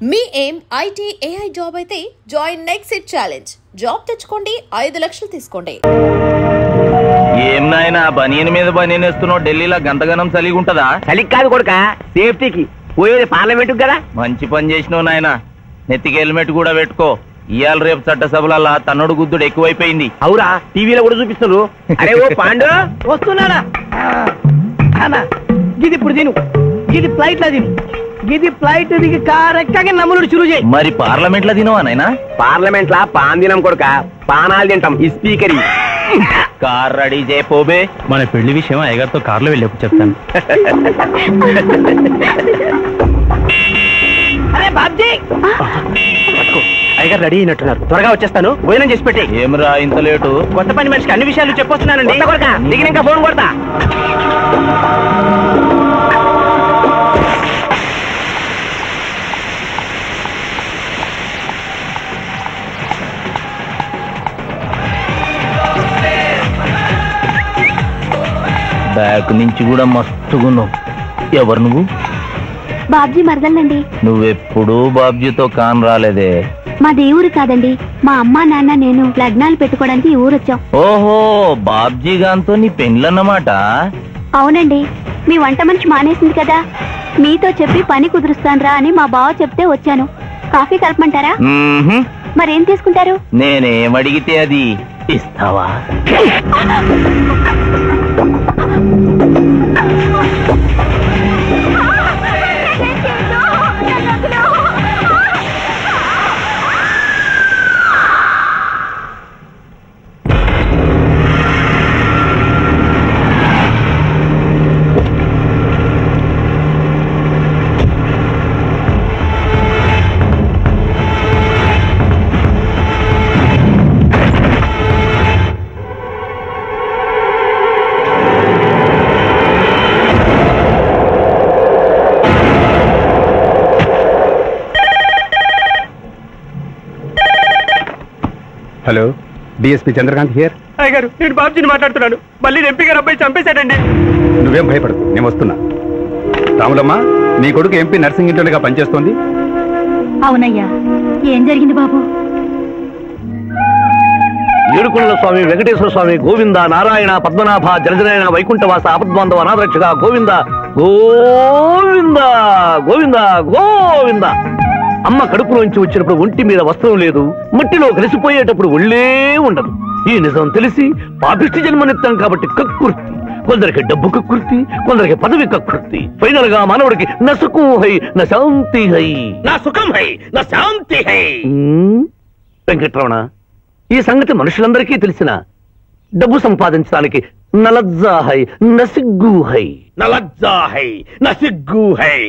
మీ ఏం IT AI job అయితే join next it challenge. Job తెచ్చుకోండి, 5 లక్షలు తీసుకోండి. ఏం నాయనా బనియన్ మీద బనియన్ వేస్తున్నావు? ఢిల్లీలో గంతగనం చలిగి ఉంటదా? చలికి కాదు కొడుక, సేఫ్టీకి. పోయేది పార్లమెంట్ కదా. మంచి పని చేసినావు నాయనా. నెత్తికి హెల్మెట్ కూడా పెట్టుకో. ఇవాళ రేపు చట్టసభలల్లా తన్నుడు గుద్దుడు ఎక్కువైపోయింది. అవురా, టీవీలో కూడా చూపిస్తున్నారు. అరే ఓ పాండు వస్తున్నాడా? గిది ఇప్పుడు తిను, గిది ఫ్లైట్ లో తిను, గిది ఫ్లైట్ దిగి కార్ ఎక్కగా నమ్ములు చురు చేయి. మరి పార్లమెంట్ లో తినవా నాయనా? పార్లమెంట్ లా పాన్ తినం కొడుక, పానాలు తింటాం. ఈ స్పీకర్ కార్ రెడీ చేయపోబే. మన పెళ్లి విషయం అయ్యగారితో కార్లో వెళ్ళేప్పుడు చెప్తాను. అరే బాబ్జీ, అయ్యగారు రెడీ అయినట్టున్నారు, త్వరగా వచ్చేస్తాను. భోజనం చేసి పెట్టి. ఏమరా ఇంత లేటు? కొత్త పని మనిషికి అన్ని విషయాలు చెప్పొస్తున్నానండి. దిగినాక ఫోన్ కొడతా. బ్యాక్ నుంచి కూడా మస్తుగున్నావు. ఎవరు నువ్వు? బాబ్జీ మరదలండి. నువ్వెప్పుడు బాబ్జీతో కాన్ రాలేదే. మా దేవురు కాదండి, మా అమ్మా నాన్న నేను లగ్నాలు పెట్టుకోవడానికి ఈ ఊరొచ్చాం. ఓహో, బాబ్జీ గాంతో నీ పెండ్లన్నమాట. అవునండి, మీ వంట మనిషి మానేసింది కదా, మీతో చెప్పి పని కుదురుస్తాన్రా అని మా బావ చెప్తే వచ్చాను. కాఫీ కలపమంటారా? మరేం తీసుకుంటారు? నేనేమడిగితే అది ఇస్తావా? Hello, DSP Chandrakant here. అయ్యగారు, నేను బాబ్జీని మాట్లాడుతున్నాను. మళ్ళీ ఎంపీ గారు అబ్బాయి చంపేశాడండి. నువ్వేం భయపడదు, నేను వస్తున్నా. రాములమ్మ, నీ కొడుకు ఎంపీ నర్సింగ్ ఇంటర్గా పనిచేస్తోంది. అవునయ్యా, ఏం జరిగింది బాబు? ఏడుకొండల స్వామి, వెంకటేశ్వర స్వామి, గోవింద, నారాయణ, పద్మనాభ, జలజనాయన, వైకుంఠవాస, ఆపద్బాంధవ, అనాథరక్షక, గోవింద గోవింద గోవింద గోవింద. అమ్మ కడుపులోంచి వచ్చినప్పుడు ఒంటి మీద వస్త్రం లేదు, మట్టిలో కలిసిపోయేటప్పుడు ఒళ్ళే ఉండదు. ఈ నిజం తెలిసి పాపిష్టి జన్మనిత్తాం కాబట్టి కక్కుర్తి. కొందరికి డబ్బు కక్కుర్తి, కొందరికి పదవి కక్కుర్తి. ఫైనల్ గా మానవుడికి నా సుఖం హై, నా శాంతి హై. నా సుఖం హై, నా శాంతి హై. వెంకటరమణ, ఈ సంగతి మనుషులందరికీ తెలిసిన డబ్బు సంపాదించడానికి నలజ్జా హై, నసిగ్గు హై. నలజ్జా హై, నసిగ్గు హై.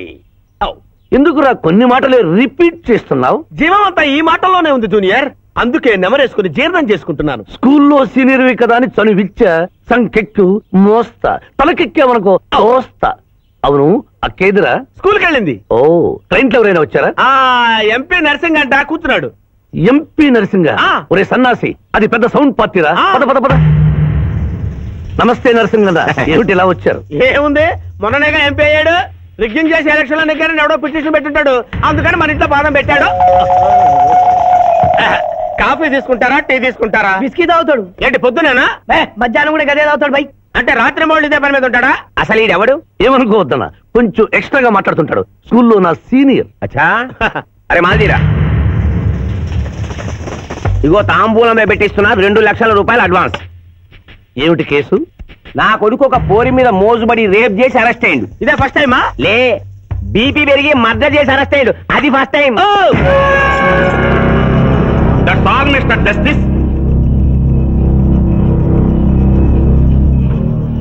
ఎందుకురా కొన్ని మాటలే రిపీట్ చేస్తున్నావు? జీవం అంతా ఈ మాటల్లోనే ఉంది జూనియర్, అందుకే నెమరేసుకుని జీర్ణం చేసుకుంటున్నాను. స్కూల్లో సీనియర్వి కదా అని చనువిచ్చ సంకెక్కు మోస్తా, తలకెక్కామనుకో తోస్తా. అవును, అక్కేదిరా స్కూల్కి వెళ్ళింది. ఓ, ట్రైన్ లో ఎవరైనా వచ్చారా? ఎంపీ నర్సింగ్ అంట కూర్చున్నాడు. ఎంపీ నరసింగ? ఒరే సన్నాసి, అది పెద్ద సౌండ్ పార్టీరా. పద పద పద. నమస్తే నరసింగ, ఏమిటి ఇలా వచ్చారు? ఏముంది, మొన్ననేగా ఎంపీ అయ్యాడు. రిగ్గింగ్ చేసి ఎలక్షన్ లో నెగ్గారని ఎవడో పిటిషన్ పెట్టుంటాడు, అందుకని మన ఇంట్లో బాదం పెట్టాడు. కాఫీ తీసుకుంటారా, టీ తీసుకుంటారా? బిస్కీ తాగుతాడు. ఏంటి పొద్దునేనా? మధ్యాహ్నం కూడా గదే తాగుతాడు బై. అంటే రాత్రి మూడు ఇదే పని మీద ఉంటాడా? అసలు ఈడెవడు? ఏమనుకోవద్దన్నా, కొంచెం ఎక్స్ట్రాగా మాట్లాడుతుంటాడు. స్కూల్లో నా సీనియర్. అచ్చా, అరే మాదిరా, ఇగో తాంబూలమే పెట్టిస్తున్నా, 2 లక్షల రూపాయలు అడ్వాన్స్. ఏమిటి కేసు? నా కొడుకు ఒక పోరి మీద మోజుబడి రేప్ చేసి అరెస్ట్ అయ్యిండు. ఇదే ఫస్ట్ టైమా? లే, బీపీ పెరిగి మర్డర్ చేసి అరెస్ట్ అయ్యిండు, అది first time. That's all, Mr. Justice.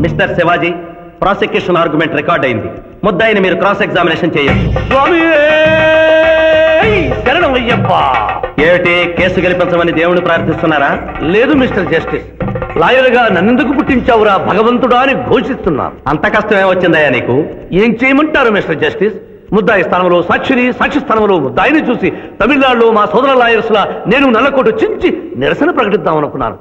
Mister Shivaji, prosecution argument record అయింది. ముద్దాయిని మీరు క్రాస్ ఎగ్జామినేషన్ చేయొచ్చు. శరణం అయ్యప్ప. ఏమిటి, కేసు గెలిపించమని దేవుని ప్రార్థిస్తున్నారా? లేదు మిస్టర్ జస్టిస్, లాయర్ గా నన్నెందుకు పుట్టించావురా భగవంతుడా అని ఘోషిస్తున్నాను. అంత కష్టమే వచ్చిందయ్యా నీకు? ఏం చేయమంటారు మిస్టర్ జస్టిస్? ముద్దాయి స్థానంలో సాక్షిని, సాక్షి స్థానంలో ముద్దాయిని చూసి తమిళనాడులో మా సోదర లాయర్స్ లా నేను నల్లకోటు చించి నిరసన ప్రకటిద్దామనుకున్నాను.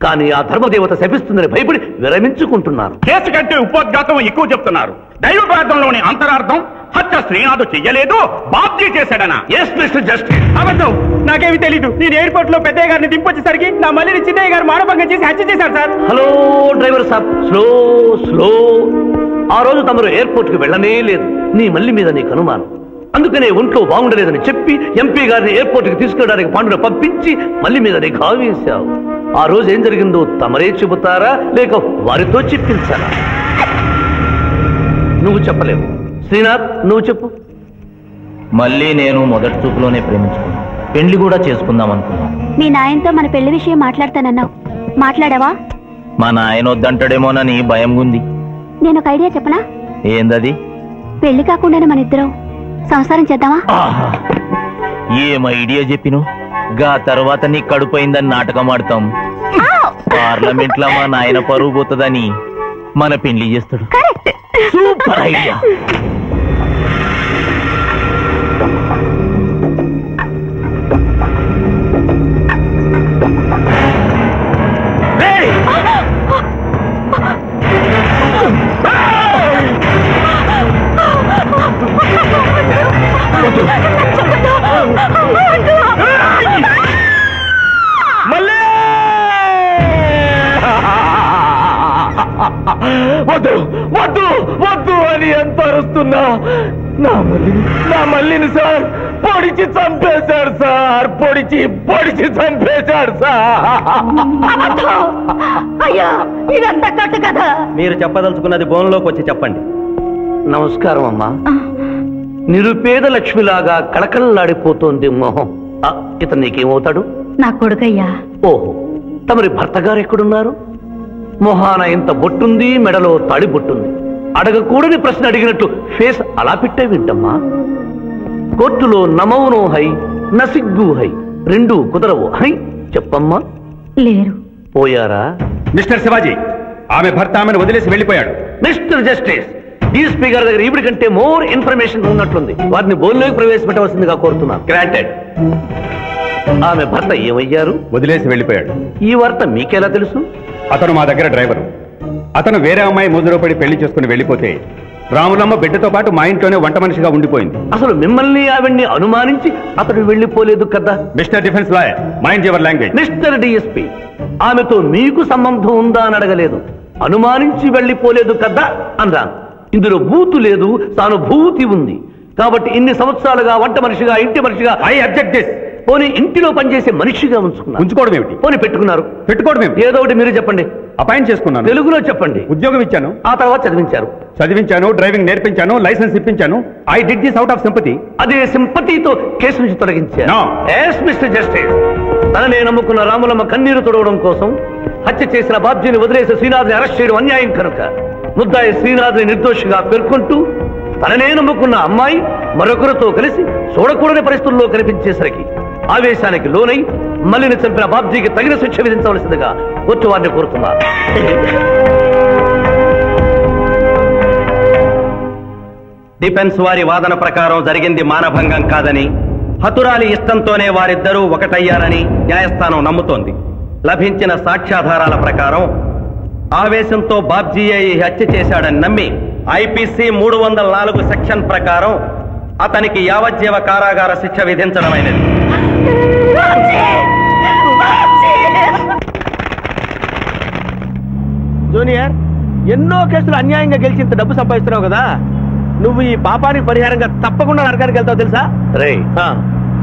కానీ ఆ ధర్మదేవత శపిస్తుందని భయపడి విరమించుకుంటున్నాను. కేసు కంటే ఉపోద్ఘాతం ఎక్కువ చెప్తున్నారు. దైవ ప్రార్థనలోని అంతరార్థం హత్య శ్రీనాథు చెయ్యలేదు, బాబ్జీ చేశాడనా? Yes mister justice. అబద్ధం, నాకేమి తెలీదు. నేను ఎయిర్పోర్ట్ లో పెద్దయ్య గారిని దింపొచ్చేసరికి నా మళ్ళీ చిన్నయ్య గారు మానభంగం చేసి హత్య చేశారు సార్. హలో డ్రైవర్ సాబ్, స్లో స్లో. ఆ రోజు తమరు ఎయిర్పోర్ట్ కి వెళ్ళనే లేదు. నీ మల్లి మీద నీకు అనుమానం, అందుకనే ఒంట్లో బాగుండలేదని చెప్పి ఎంపీ గారిని ఎయిర్పోర్ట్ కి తీసుకెళ్ళడానికి పాండును పంపించి మల్లి మీద నీకు ఆవేశావు. ఆ రోజు ఏం జరిగిందో తమరే చెబుతారా లేక వారితో చెప్పించారా? నువ్వు చెప్పలేవు. శ్రీనాథ్, నువ్వు చెప్పు. మళ్ళీ నేను మొదటి చూపులోనే ప్రేమించుకున్నాను, పెళ్లి కూడా చేసుకుందాం అనుకున్నాను. మీ నాయనతో మన పెళ్లి విషయం మాట్లాడతానన్నావు, మాట్లాడావా? మా నాయన వద్దంటాడేమోనని భయం ఉంది. నేను ఒక ఐడియా చెప్పనా? ఏందది? పెళ్లి కాకుండానే మన ఇద్దరం సంసారం చేద్దామా? ఏం ఐడియా చెప్పిను? గా తర్వాత నీ కడుపోయిందని నాటకం ఆడతాం. పార్లమెంట్ లో మా నాయన పరువు పోతుందని మన పెళ్లి చేస్తాడు. Super idea. వద్దు వద్దు వద్దు అని ఎంత అరుస్తున్నా నా మల్లిని సార్ పొడిచి చంపేశాడు సార్. పొడిచి చంపేశాడు సార్. అయ్యో, ఇదంతా కట్టు కదా. మీరు చెప్పదలుచుకున్నది బోన్లోకి వచ్చి చెప్పండి. నమస్కారం అమ్మా. నిరుపేద లక్ష్మిలాగా కళకళలాడిపోతోంది మొహం. ఇతను నీకేమవుతాడు? నా కొడుకయ్యా. ఓహో, తమరి భర్త గారు ఎక్కడున్నారు? మొహాన ఇంత బొట్టుంది, మెడలో తాడి బొట్టుంది. అడగకూడని ప్రశ్న అడిగినట్టు ఫేస్ అలా పెట్టే వింటమ్మా. కోర్టులో నమౌనో హై నసిగ్గు హై, రెండు కుదరవు హై. చెప్పమ్మా. లేరు. పోయారా? మిస్టర్ శివాజీ, ఆమె భర్త ఆమెను వదిలేసి వెళ్ళిపోయాడు. మిస్టర్ జస్టిస్, డీఎస్పీ గారి దగ్గర ఈవిడి కంటే మోర్ ఇన్ఫర్మేషన్ ఉన్నట్లుంది. వారిని బోన్లోకి ప్రవేశపెట్టవలసిందిగా కోరుతున్నాను. గ్రాంటెడ్. ఆమె భర్త ఏమయ్యారు? వదిలేసి వెళ్ళిపోయాడు. ఈ వార్త మీకెలా తెలుసు? అతను మా దగ్గర డ్రైవరు. అతను వేరే అమ్మాయి ముద్రలో పడి పెళ్లి చేసుకుని వెళ్ళిపోతే రాములమ్మ బిడ్డతో పాటు మా ఇంట్లోనే వంట మనిషిగా ఉండిపోయింది. అసలు మిమ్మల్ని ఆవిడ్ని అనుమానించి అతడు వెళ్ళిపోలేదు కదా? Mister defence lawyer, mind your language. Mister DSP, ఆమెతో మీకు సంబంధం ఉందా అని అడగలేదు. అనుమానించి వెళ్ళిపోలేదు కదా అన్నాను. ఇందులో బూతు లేదు, సానుభూతి ఉంది. కాబట్టి ఇన్ని సంవత్సరాలుగా వంట మనిషిగా, ఇంటి మనిషిగా, ఐ అబ్జెక్ట్ దిస్. పోనీ ఇంటిలో పనిచేసే మనిషిగా ఉంచుకోవడం ఏమిటి? పోనీ పెట్టుకున్నారు. పెట్టుకోవడం ఏమిటి? ఏదో ఒకటి మీరు చెప్పండి. అపాయింట్ చేసుకున్నాను. తెలుగులో చెప్పండి. ఉద్యోగం ఇచ్చాను. ఆ తర్వాత చదివించారు, డ్రైవింగ్ నేర్పించాను, లైసెన్స్ ఇప్పించాను. I did this out of sympathy. అదే సింపతితో కేసు నుంచి తొలగించారు. No. ఎస్ మిస్టర్ జస్టిస్, తననే నమ్ముకున్న రాములమ్మ కన్నీరు తొడవడం కోసం హత్య చేసిన బాబ్జీని వదిలేసి శ్రీనాథ్ని అరెస్ట్ చేయడం అన్యాయం కనుక ముద్దాయి శ్రీనాథ్ని నిర్దోషిగా పేర్కొంటూ తననే నమ్ముకున్న అమ్మాయి మరొకరితో కలిసి చూడకూడని పరిస్థితుల్లో కనిపించేసరికి ఆవేశానికి లోనై మల్లిని చంపిన బాబ్జీకి తగిన శిక్ష విధించవలసిందిగా కోర్టు వారిని కోరుతున్నారు. డిఫెన్స్ వారి వాదన ప్రకారం జరిగింది మానభంగం కాదని, హతురాలి ఇష్టంతోనే వారిద్దరూ ఒకటయ్యారని న్యాయస్థానం నమ్ముతోంది. లభించిన సాక్ష్యాధారాల ప్రకారం ఆవేశంతో బాబ్జీయే ఈ హత్య చేశాడని నమ్మి ఐపీసీ 304 సెక్షన్ ప్రకారం అతనికి యావజ్జీవ కారాగార శిక్ష విధించడమైనది. జూనియర్, ఎన్నో కేసులు అన్యాయంగా గెలిచి ఇంత డబ్బు సంపాదిస్తున్నావు కదా, నువ్వు ఈ పాపానికి పరిహారంగా తప్పకుండా నరకానికి వెళ్తావు తెలుసా? రే,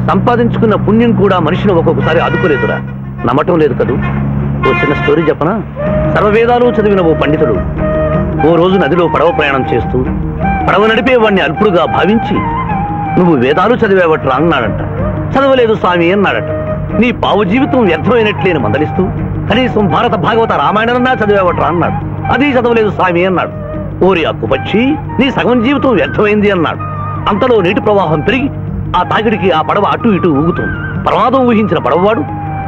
సంపాదించుకున్న పుణ్యం కూడా మనిషిని ఒక్కొక్కసారి ఆదుకోలేదురా. నమ్మటం లేదు కదూ. ఓ చిన్న స్టోరీ చెప్పనా? సర్వవేదాలు చదివిన ఓ పండితుడు ఓ రోజు నదిలో పడవ ప్రయాణం చేస్తూ పడవ నడిపేవాడిని అల్పుడుగా భావించి, నువ్వు వేదాలు చదివేవట్రా అన్నాడంట. చదవలేదు స్వామి అన్నాడట. నీ పావు జీవితం వ్యర్థమైనట్లేని మందలిస్తూ, కనీసం భారత భాగవత రామాయణన్నా చదివేవట్రా అన్నాడు. అది చదవలేదు స్వామి అన్నాడు. ఓరి అక్కుపక్షి, నీ సగం జీవితం వ్యర్థమైంది అన్నాడు. అంతలో నీటి ప్రవాహం పెరిగి ఆ తాకిడికి ఆ పడవ అటు ఇటు ఊగుతుంది. ప్రమాదం ఊహించిన పడవవాడు,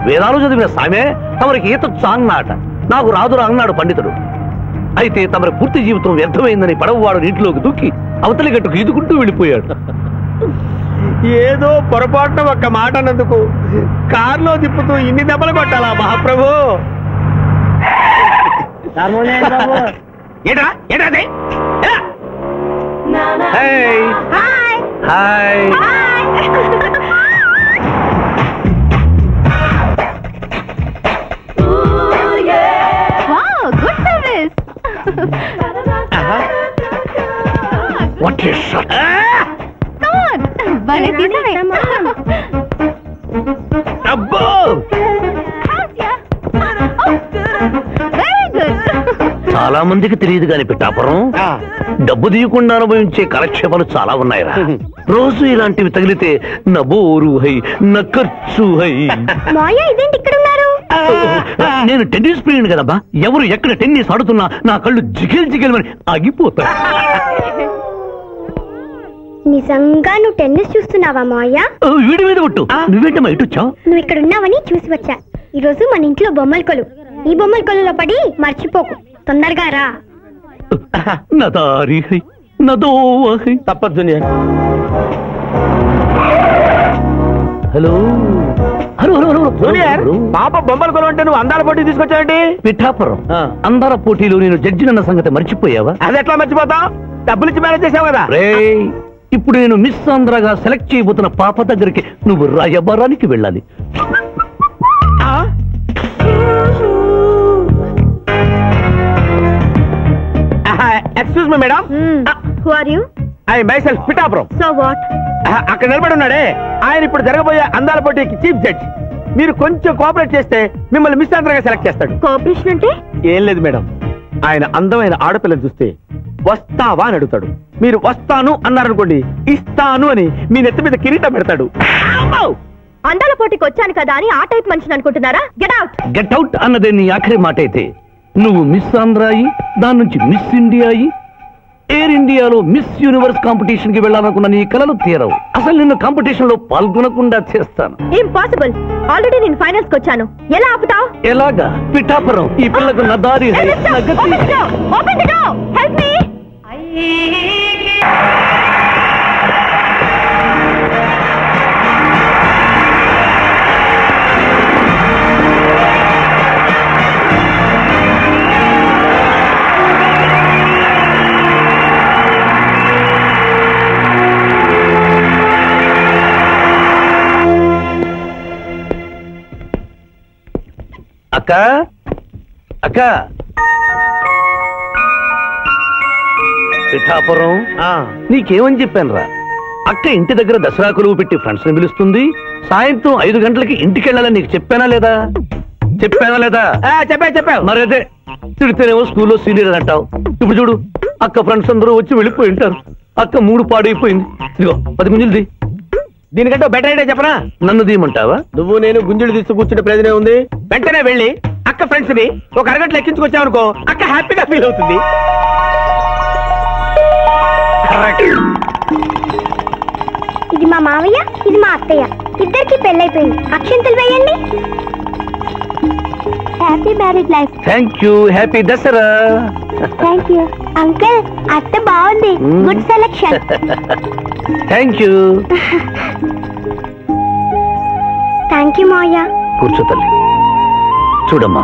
వేదాలు చదివిన సామే తమరికి ఈతొచ్చా అన్నాట. నాకు రాదురా అన్నాడు పండితుడు. అయితే తమరి పూర్తి జీవితం వ్యర్థమైందని పడవవాడు నీటిలోకి దూకి అవతలి గట్టుకు ఈదుకుంటూ వెళ్ళిపోయాడు. ఏదో పొరపాటున ఒక్క మాట అన్నందుకు కారులో తిప్పుతూ ఇన్ని దెబ్బలు కొట్టాలా మహాప్రభు? ఏట్రా ఏట్రా అది? ఎలా? Hi hi good service. What is shot? భలే తీసావే. అబ్బో వెరీ గుడ్. చాలా మందికి తెలియదు కాని పిఠాపురం డబ్బు తీయకుండా అనుభవించే కాలక్షేపాలు చాలా ఉన్నాయిరా. రోజు ఇలాంటివి తగిలితే నా బోరు హై నా ఖర్చు హై. మాయా ఇదేంటి ఇక్కడ ఉన్నారు? నేను టెన్నిస్ ప్లేయర్ కదబ్బా. ఎవరు ఎక్కడ టెన్నిస్ ఆడుతున్నా నా కళ్ళు జిగిల్ జిగిల్ అని ఆగిపోతాయి. నిజంగా నువ్వు టెన్నిస్ చూస్తున్నావా మాయా? వీడి మీద కొట్టు. నువ్వేంటమ్మా ఇటు వచ్చావు? నువ్వు ఇక్కడ ఉన్నావని చూసి వచ్చా. ఈ రోజు మన ఇంట్లో బొమ్మల కొలు. ఈ బొమ్మల కొలులో పడి మర్చిపోకు. తొందరగా రా. నా దారి హై నా దోవ హై. తప్పదు. హలో హలో హలో జూనియర్, పాప బొమ్మల కొలు అంటే నువ్వు అందాల పోటీ తీసుకొచ్చావండి? పిఠాపురం అందాల పోటీలో నేను జడ్జినన్న సంగతి మర్చిపోయావా? అది ఎట్లా మర్చిపోతావు? డబ్బులు ఇచ్చి మేనేజ్ చేసావు కదా. రేయ్, ఇప్పుడు నేను మిస్ ఆంధ్రగా సెలెక్ట్ చేయబోతున్న పాప దగ్గరికి నువ్వు రాయబారానికి వెళ్ళాలి. Excuse me madam. Who are you? I myself Pithapuram. So what? అక్కడ నిలబడి ఉన్నాడే ఆయన ఇప్పుడు జరగబోయే అందాల పోటీకి చీఫ్ జడ్జ్. మీరు కొంచెం కోఆపరేట్ చేస్తే మిమ్మల్ని మిస్ ఆంధ్రగా సెలెక్ట్ చేస్తాడు. కోఆపరేషన్ అంటే? ఏం లేదు మేడం, ఆయన అందమైన ఆడపిల్లని చూస్తే వస్తావా అని అడుగుతాడు. మీరు వస్తాను అన్నారనుకోండి, ఇస్తాను అని మీ నెత్తి మీద కిరీటం పెడతాడు. అందాల పోటీకి వచ్చాను కదా అని ఆ టైప్ మనిషిని అనుకుంటున్నారా? Get out. గెట్ అవుట్ అన్నదే నీ ఆఖరి మాట అయితే నువ్వు మిస్ ఆంధ్ర అయి దాని నుంచి మిస్ ఇండియా అయి ఎయిర్ ఇండియాలో మిస్ యూనివర్స్ కాంపిటీషన్ కి వెళ్ళాలనుకున్న నీ కలలు తీరవు. అసలు నిన్ను కాంపిటీషన్ లో పాల్గొనకుండా చేస్తాను. ఇంపాసిబుల్. ఆల్రెడీ నేను ఫైనల్స్ కి వచ్చాను. ఎలా ఆపుతావ్? ఎలాగా? పిఠాపురం ఈ పిల్లకు నా దారి హై, నా గతి. Open the door. Help me. అక్క అక్క పిఠాపురం నీకేమని చెప్పాను రా? అక్క ఇంటి దగ్గర దసరా కొలువు పెట్టి ఫ్రెండ్స్ ని పిలుస్తుంది. సాయంత్రం 5 గంటలకి ఇంటికి వెళ్ళాలని నీకు చెప్పానా లేదా? చెప్పావు. మరైతే తిడితేనేమో స్కూల్లో సీనియర్ అని అంటావు. ఇప్పుడు చూడు, అక్క ఫ్రెండ్స్ అందరూ వచ్చి వెళ్ళిపోయి ఉంటారు. అక్క మూడు పాడైపోయింది. ఇదిగో 10 గుంజులు దీనికంటే బెటర్ ఐడియా చెప్పనా? నన్ను తీయమంటావా? నువ్వు నేను గుంజులు తీస్తూ కూర్చుంటే ప్రయోజనం ఉంది. వెంటనే వెళ్ళి అక్క ఫ్రెండ్స్ ని ఒక అరగంటలో ఎక్కించుకొచ్చావనుకో, అక్క హ్యాపీగా ఫీల్ అవుతుంది. ఇది మా మావయ్య, ఇది మా అత్తయ్య. ఇద్దరికి పెళ్ళైపోయింది. అక్షంతలు వేయండి. Happy marriage life. Thank you. Happy Dasara. Thank you uncle. అత్త బాగుంది. Good selection. Thank you. Thank you మావయ్య. కూర్చో తల్లి. చూడమ్మా,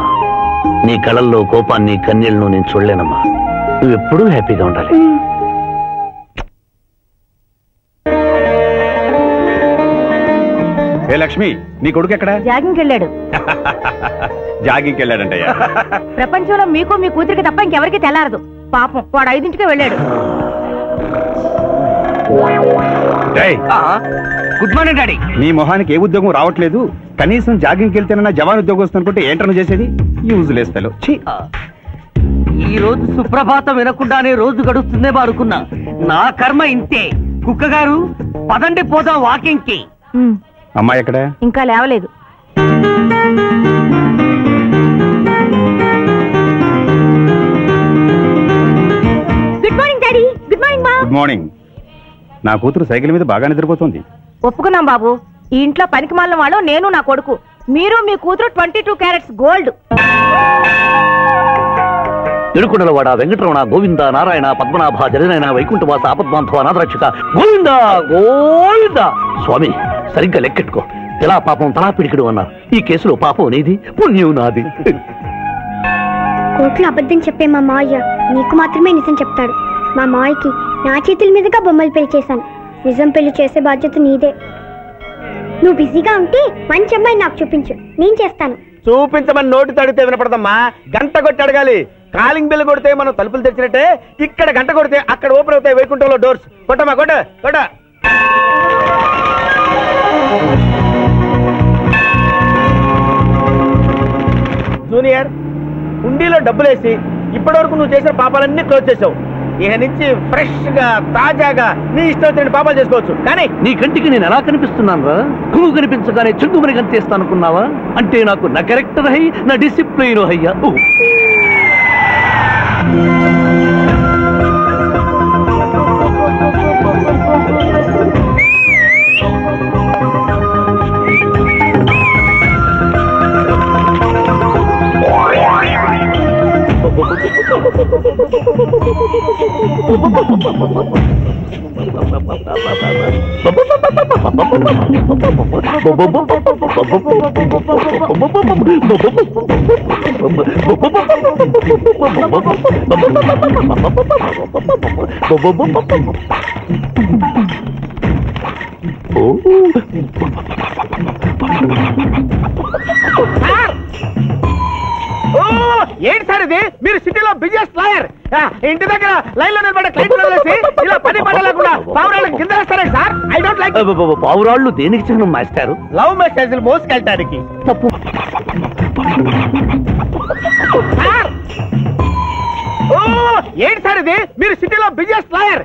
నీ కళల్లో కోపాన్ని కన్నీళ్లను నేను చూడలేనమ్మా. నువ్వెప్పుడూ హ్యాపీగా ఉండాలి. ఏ లక్ష్మి, నీ కొడుకు ఎక్కడ? జాగింగ్కి వెళ్ళాడు. జాగింగ్కి వెళ్ళాడంటయ్యా. ప్రపంచంలో మీకు మీ కూతురికి తప్ప ఇంకెవరికి తెల్లారదు. పాపం వాడు 5ంటికే వెళ్ళాడు. Good morning daddy. నీ మొహానికి ఏ ఉద్యోగం రావట్లేదు. కనీసం జాగింగ్కి వెళ్తేనన్నా జవాన్ ఉద్యోగం వస్తుందనుకుంటే ఏంటన్నా చేసేది? యూజ్ లేస్తాలో. ఈ రోజు సుప్రభాతం వినకుండానే రోజు గడుస్తుందే అనుకున్నా. నా కర్మ ఇంతే. కుక్క గారు పదండి పోదాం వాకింగ్ కి. అమ్మాయి ఎక్కడ? ఇంకా లేవలేదు. Good morning daddy. Good morning మా. Good morning. నా కూతురు సైకిల్ మీద బాగా నిద్రపోతుంది. ఒప్పుకున్నాం బాబు. ఈ ఇంట్లో పనికి మాలిన వాళ్ళు నేను, నా కొడుకు. మీరు మీ కూతురు 22 క్యారెట్స్ గోల్డ్. తిరుకుడలవాడ వెంకటరమణ గోవింద నారాయణ పద్మనాభ జగనైన వైకుంఠవాస ఆపద్బాంధవ అనాథరక్షక గోవింద గోవింద. స్వామి, సరిగ్గా లెక్కెట్టుకో. ఎలా పాపం తలా పిడికిడు అన్నారు. ఈ కేసులో పాపం నీది, పుణ్యం నాది. కోర్టులో అబద్ధం చెప్పే మా మావయ్య నీకు మాత్రమే నిజం చెప్తాడు. మా మావయ్యకి నా చేతుల మీదుగా బొమ్మలు పెళ్లి చేశాను. నిజం పెళ్లి చేసే బాధ్యత నీదే. నువ్వు బిజీగా ఉంటే మంచి అమ్మాయి నాకు చూపించు, నేను చేస్తాను. చూపించమని నోటి తడితే వినపడదమ్మా, గంట కొట్టి అడగాలి. కాలింగ్ బిల్ కొడితే మనం తలుపులు తెచ్చినట్టే ఇక్కడ గంట కొడితే అక్కడ ఓపెన్ అవుతాయి వైకుంఠంలో డోర్స్. కొట్టమ్మా, కొట్ట కొట్ట. జూనియర్, హుండీలో డబ్బులేసి ఇప్పటివరకు నువ్వు చేసిన పాపాలన్నీ క్లోజ్ చేసావు. ఇక నుంచి ఫ్రెష్ గా తాజాగా నీ ఇష్టం వచ్చిన పాపాలు చేసుకోవచ్చు. కానీ నీ కంటికి నేను ఎలా కనిపిస్తున్నాను రా? కును కనిపించగానే చెంగుమని కనిపిస్తాను అనుకున్నావా? అంటే నాకు నా క్యారెక్టర్ హై, నా డిసిప్లిన్ హయ్యా. ఏంటి సార్ ఇది? మీరు సిటీలో బిజినెస్ లాయర్, ఇంటి దగ్గర లైన్ లో నిలబడే క్లయింట్ వదిలేసి ఇలా పని పడలేకుండా పావురాళ్ళకి కింద వేస్తారండి సార్. I don't like. పావురాళ్ళు దేనికి చిహ్నం మాస్టారు? లవ్ మెసేజ్లు మోసుకెళ్ళటానికి. తప్పు. ఏంటి సార్ ఇది? మీరు సిటీలో బిజినెస్ లాయర్,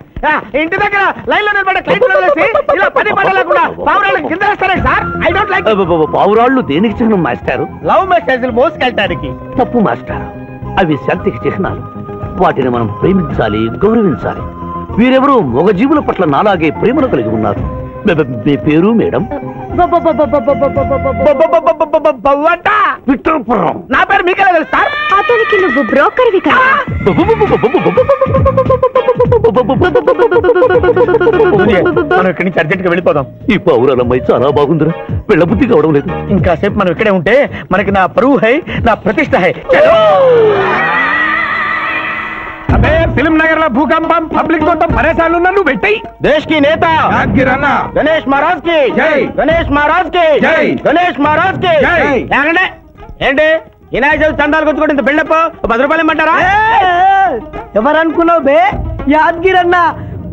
ఇంటి దగ్గర లైన్ లో నిలబడే క్లయింట్ వదిలేసి ఇలా పని పడలేకుండా పావురాళ్ళకి కింద వేస్తారండి సార్. I don't like. పావురాళ్ళు దేనికి చిహ్నం మాస్టారు? లవ్ మెసేజ్లు మోసుకెళ్ళటానికి. తప్పు మాస్టర్, అవి శాంతికి చిహ్నాలు. వాటిని మనం ప్రేమించాలి, గౌరవించాలి. వీరెవరూ మగజీవుల పట్ల నాలాగే ప్రేమను కలిగి ఉన్నారు. మీ పేరు మేడం? విఠలపురం. నా పేరు మీకెలా తెలుసు సార్? అతనికి నువ్వు బ్రోకర్వి కదా. మనం ఇక్కడి నుంచి అర్జెంట్ గా వెళ్ళిపోదాం. ఈ పౌరాలమ్మాయి చాలా బాగుందిరా, వెళ్ళబుద్ధి కావడం లేదు. ఇంకాసేపు మనం ఇక్కడే ఉంటే మనకి నా పరువు హై, నా ప్రతిష్ట హై. అబే ఫిల్మ్ నగర్ లో భూకంపం, పబ్లిక్ మొత్తం పరేషాన్లు ఉన్నా నువ్వు పెట్టాయి. దేశ్ కి నేత గణేష్ మహారాజ్ కి జై, గణేష్ మహారాజ్ కి జై, గణేష్ మహారాజ్ కి జై. ఏంటి వినాయక చవితి చందాలు కొట్టుకుంటే ఇంత బిల్డప్? 10 రూపాయలు ఇమ్మంటారా? ఎవరనుకున్నావు బే? యాద్గిరన్న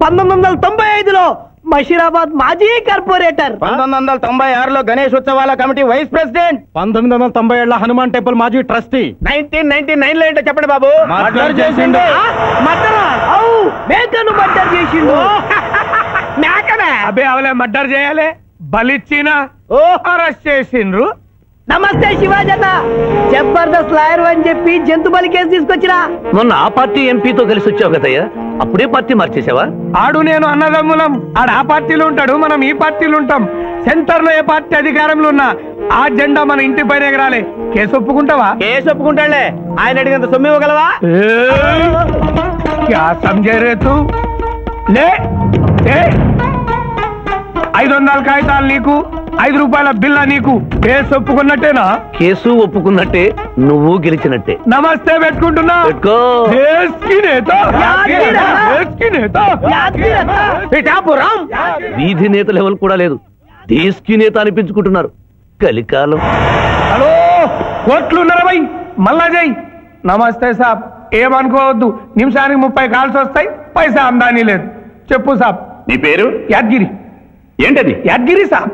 1995లో మషీరాబాద్ మాజీ కార్పొరేటర్, 1996లో గణేష్ ఉత్సవాల కమిటీ వైస్ ప్రెసిడెంట్, 1997లో హనుమాన్ టెంపుల్ మాజీ ట్రస్టీ, 1999లో ఏంటో చెప్పండి బాబు. మర్డర్ చేసిండు. మేకను మర్డర్ చేసిండు. మేకనే? అబే అవలే మర్డర్ చేయాలి, బలిచ్చిన అరెస్ట్ చేసిండ్రు. నమస్తే శివాజన్న, జబర్దస్త్ లాయర్ అని చెప్పి జంతు బలి కేసు తీసుకొచ్చిరా. మొన్న ఆ పార్టీ ఎంపీతో కలిసి వచ్చావు కదయ్యా, అప్పుడే పార్టీ మార్చేసావా? ఆడు నేను అన్నదమ్ములం, ఆడు ఆ పార్టీలో ఉంటాడు, మనం ఈ పార్టీలో ఉంటాం. సెంటర్ లో ఏ పార్టీ అధికారంలో ఉన్నా ఆ జెండా మన ఇంటి పైన ఎగరాలి. కేసు ఒప్పుకుంటావా? కేసు ఒప్పుకుంటాడులే, ఆయన అడిగినంత సొమ్ము ఇవ్వగలవా? క్యా సమझे रे तू? లే 500 కాగితాలు నీకు, 5 రూపాయల బిల్ల నీకు. కేసు ఒప్పుకున్నట్టేనా? కేసు ఒప్పుకున్నట్టే, నువ్వు గెలిచినట్టే. నమస్తే పెట్టుకుంటున్నా. పెట్టుకో. దేశ్ కి నేత, దేశ్ కి నేత. వీధి నేత లెవెల్ కూడా లేదు, దేశ్ కి నేత అనిపించుకుంటున్నారు. కలికాలం. హలో, కోట్లున్నారా భయ్? మళ్ళా జై. నమస్తే సాబ్, ఏమనుకోవద్దు, నిమిషానికి 30 కాల్స్ వస్తాయి, పైసా అందానీ లేదు. చెప్పు సాబ్. నీ పేరు? యాద్గిరి. ఏంటది? యాద్గిరి సాబ్.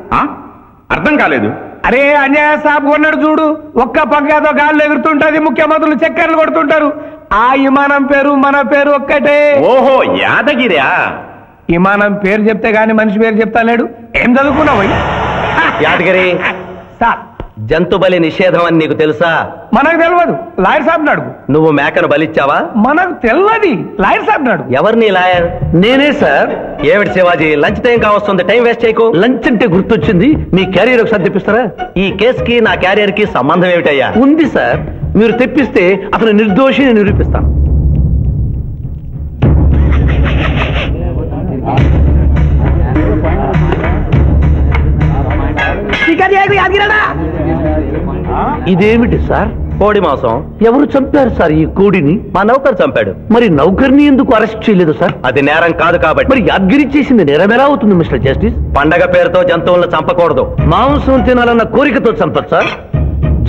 అర్థం కాలేదు. అరే అంజయ్య సాబ్ కొన్నాడు చూడు, ఒక్క పక్కతో గాల్లో ఎగురుతుంటది, ముఖ్యమంత్రులు చక్కర్లు కొడుతుంటారు. ఆ విమానం పేరు మన పేరు ఒక్కటే. ఓహో, యాదగిరా? విమానం పేరు చెప్తే గాని మనిషి పేరు చెప్తా లేడు. ఏం చదువుకున్నావు? యాదగిరి సాబ్, జంతు బలి నిషేధం అని నీకు తెలుసా? మనకు తెలియదు, లాయర్ సాబ్ నాడు. నువ్వు మేకను బలిచ్చావా? మనకు తెలియదు, లాయర్ సాబ్ నాడు. ఎవరిని లాయర్? నేనే సార్. ఏమిటి శివాజీ, లంచ్ టైం కావస్తుంది, టైం వేస్ట్ చేయకు. లంచ్ అంటే గుర్తొచ్చింది, మీ క్యారియర్ ఒకసారి తెప్పిస్తారా? ఈ కేసుకి నా క్యారియర్ కి సంబంధం ఏమిటయ్యా? ఉంది సార్, మీరు తెప్పిస్తే అతను నిర్దోషిని నిరూపిస్తాను. యాదగిరన్నా, ఇదేమిటి సార్? కోడి మాంసం. ఎవరు చంపారు సార్ ఈ కోడిని? మా నౌకరు చంపాడు. మరి నౌకర్ని ఎందుకు అరెస్ట్ చేయలేదు సార్? అది నేరం కాదు కాబట్టి. మరి యాద్గిరి చేసింది నేరం ఎలా అవుతుంది మిస్టర్ జస్టిస్? పండగ పేరుతో జంతువులను చంపకూడదు. మాంసం తినాలన్న కోరికతో చంపచ్చా?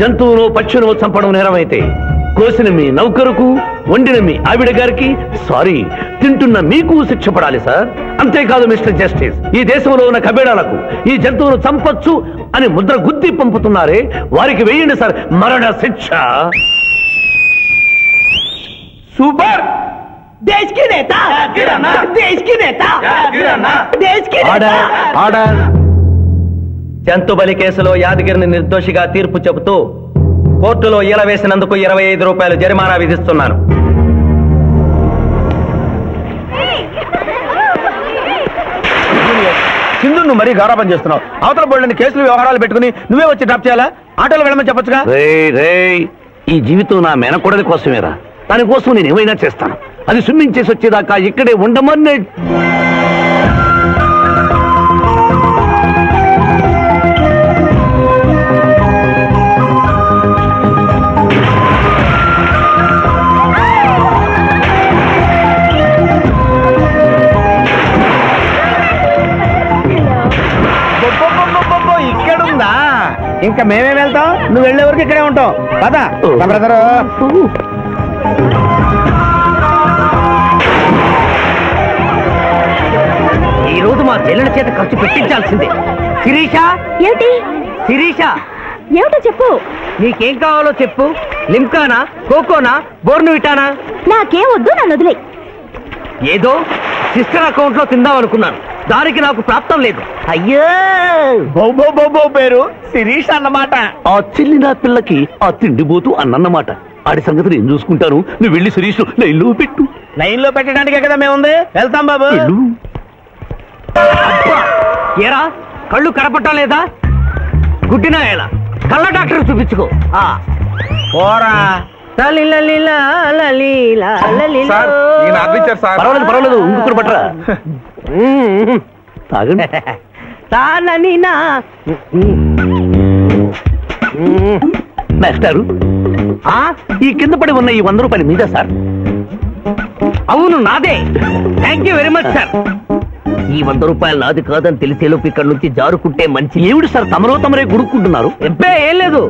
జంతువును పక్షులను చంపడం నేరమైతే కోసిన మీ నౌకరుకు, వండిన మీ ఆవిడ గారికి, సారీ తింటున్న మీకు శిక్ష పడాలి సార్. అంతేకాదు మిస్టర్ జస్టిస్, ఈ దేశంలో ఉన్న కబేడాలకు ఈ జంతువును చంపొచ్చు అని ముద్ర గుద్ది పంపుతున్నారే, వారికి వేయండి సార్ మరణ శిక్ష. సూపర్. దేశ్ కి నేత, దేశ్ కి నేత, దేశ్ కి నేత. జంతు బలి కేసులో యాదగిరిని నిర్దోషిగా తీర్పు చెబుతూ కోర్టులో ఈల వేసినందుకు 25 రూపాయలు జరిమానా విధిస్తున్నాను. సింధు నువ్వు మరీ గారాబం చేస్తున్నావు. అవతల బోర్డుని కేసులు వ్యవహారాలు పెట్టుకుని నువ్వే వచ్చి డ్రాప్ చేయాలా? ఆటోలో వెళ్ళమని చెప్పొచ్చుగా. ఈ జీవితం నా మేనకోడలి కోసమేరా, దానికోసం నేను ఏమైనా చేస్తాను. అది స్విమ్మింగ్ చేసి వచ్చేదాకా ఇక్కడే ఉండమని. ఇక్కడుందా? ఇంకా మేమే వెళ్తాం, నువ్వు వెళ్లే వరకు ఇక్కడే ఉంటాం. పదా బ్రదరు. ఈ రోజు మా చెల్లెల చేత ఖర్చు పెట్టించాల్సిందే. శిరీష. ఏమిటి? శిరీష ఏమిటో చెప్పు. నీకేం కావాలో చెప్పు. లిమ్కానా, కోకోనా, బోర్న్విటానా? నాకేం వద్దు, నన్ను వదిలే. ఏదో సిస్టర్ అకౌంట్ లో తిందాం అనుకున్నాను, దానికి నాకు ప్రాప్తం లేదు. అయ్యో, బౌ పేరు శిరీష్ అన్నమాట. ఆ చెల్లి నా పిల్లకి ఆ తిండిపోతూ అన్నమాట. ఆడి సంగతి నేను చూసుకుంటాను, నువ్వు వెళ్ళి శిరీష్ లైన్ లో పెట్టు. లైన్ లో పెట్టడానికే కదా మేముంది, వెళ్తాం బాబు. ఏరా కళ్ళు కనపడటం లేదా? గుడ్డినా ఎలా? కళ్ళ డాక్టర్ చూపించుకో. పోరా. పర్వాలేదు పర్వాలేదు, ఇంకొకరు పట్టరా. తాగండి. మాస్టారు, ఈ కింద పడి ఉన్న ఈ 100 రూపాయలు మీద సార్? అవును నాదే. Thank you very much sir. ఈ 100 రూపాయలు నాది కాదని తెలిసేలోపు ఇక్కడ నుంచి జారుకుంటే మంచి. ఏమిటి సార్ తమరో తమరే గుడుక్కుంటున్నారు? ఎబ్బే ఏం లేదు,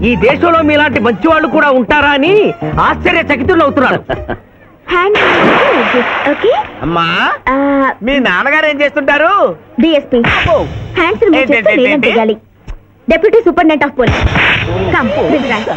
ఈ దేశంలో మీలాంటి మంచి వాళ్ళు కూడా ఉంటారా అని ఆశ్చర్యచకితులు అవుతున్నారు. అమ్మా, మీ నాన్నగారు ఏం చేస్తుంటారు? డిఎస్పీ. హ్యాండ్స్ రిమూవ్ చేస్తే నేనేం చేయాలి? Deputy superintendent of police. Come please right.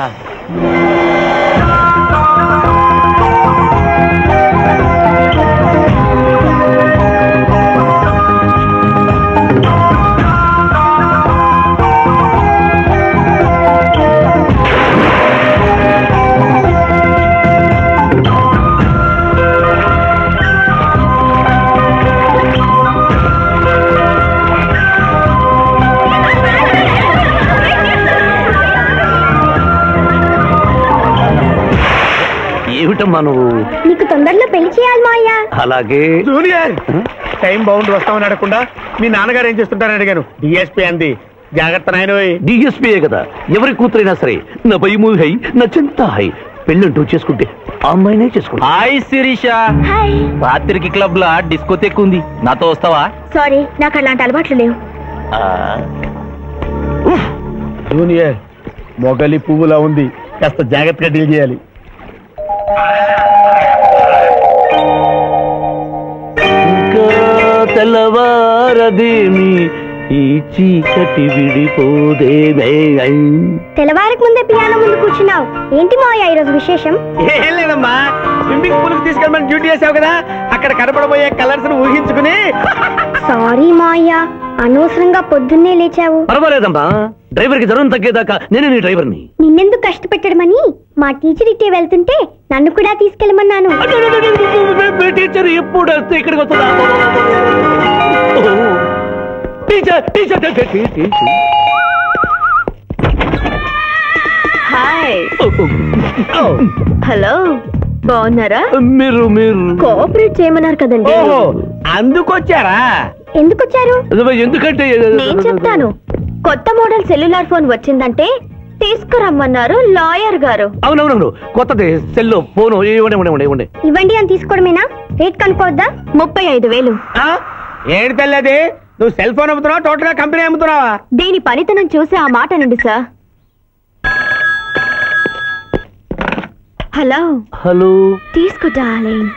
ఏమిటమ్మా నువ్వు? నీకు తొందరలో పెళ్లి చేయాలి మాయా. అలాగే. జూనియర్, టైం బౌండ్ వస్తామని అడగకుండా మీ నాన్నగారు ఏం చేస్తుంటారని అడిగాను. డిఎస్పీ అంది. జాగ్రత్త నాయన. డిఎస్పీయే కదా, ఎవరి కూతురైనా సరే నా భయము హై, నా చింత హై. పెళ్ళంటూ చేసుకుంటే ఆ అమ్మాయినే చేసుకుంటా. హాయ్ శిరీష. రాత్రికి క్లబ్ లా డిస్కోతెక్ ఉంది, నాతో వస్తావా? సారీ, నాకు అలాంటి అలవాట్లు లేవు. జూనియర్, మొగలి పువ్వులా ఉంది, కాస్త జాగ్రత్తగా డీల్ చేయాలి. ఇంకా తెల్లవారదేమి, ఈ చీకటి విడిపోదేమే. తెల్లవారికి ముందే పియానో ముందు కూర్చున్నావు ఏంటి మాయా ఈరోజు విశేషం? ఏం లేదమ్మా, స్విమ్మింగ్ పూల్ కి తీసుకెళ్ళమని డ్యూటీ చేసావు కదా, అక్కడ కనపడబోయే కలర్స్ ను ఊహించుకుని. సారీ మాయా, అనవసరంగా పొద్దున్నే లేచావు. పర్వాలేదమ్మా, డ్రైవర్ కి జ్వరం తగ్గేదాకా నేనే నీ డ్రైవర్ని. నిన్నెందుకు కష్టపెట్టడమని మా టీచర్ ఇట్టే వెళ్తుంటే నన్ను కూడా తీసుకెళ్ళమన్నాను. టీచర్ ఎప్పుడు వస్తే ఇక్కడికి వస్తుందా? Teacher teacher hi. హలో, బాగున్నారా? మీరు కోఆపరేట్ చేయమన్నారు కదండి. అందుకొచ్చారా? ఎందుకొచ్చారు? ఎందుకంటే నేను చెప్తాను. కొత్త మోడల్ సెల్యులార్ ఫోన్ వచ్చిందంటే తీసుకురమ్మన్నారు లాయర్ గారు. అవునవునవును, కొత్తది సెల్లో ఫోను ఇవ్వండి. ఇవ్వండి అని తీసుకోవడమేనా? రేట్ కనుక్కోవద్దా? 35,000. ఏంటి తెల్లది? నువ్వు సెల్ ఫోన్ అమ్ముతున్నావా, టోటల్ గా కంపెనీ అమ్ముతున్నావా? దీని పనితనం చూసి ఆ మాట నండి సార్. హలో తీసుకో డార్లింగ్.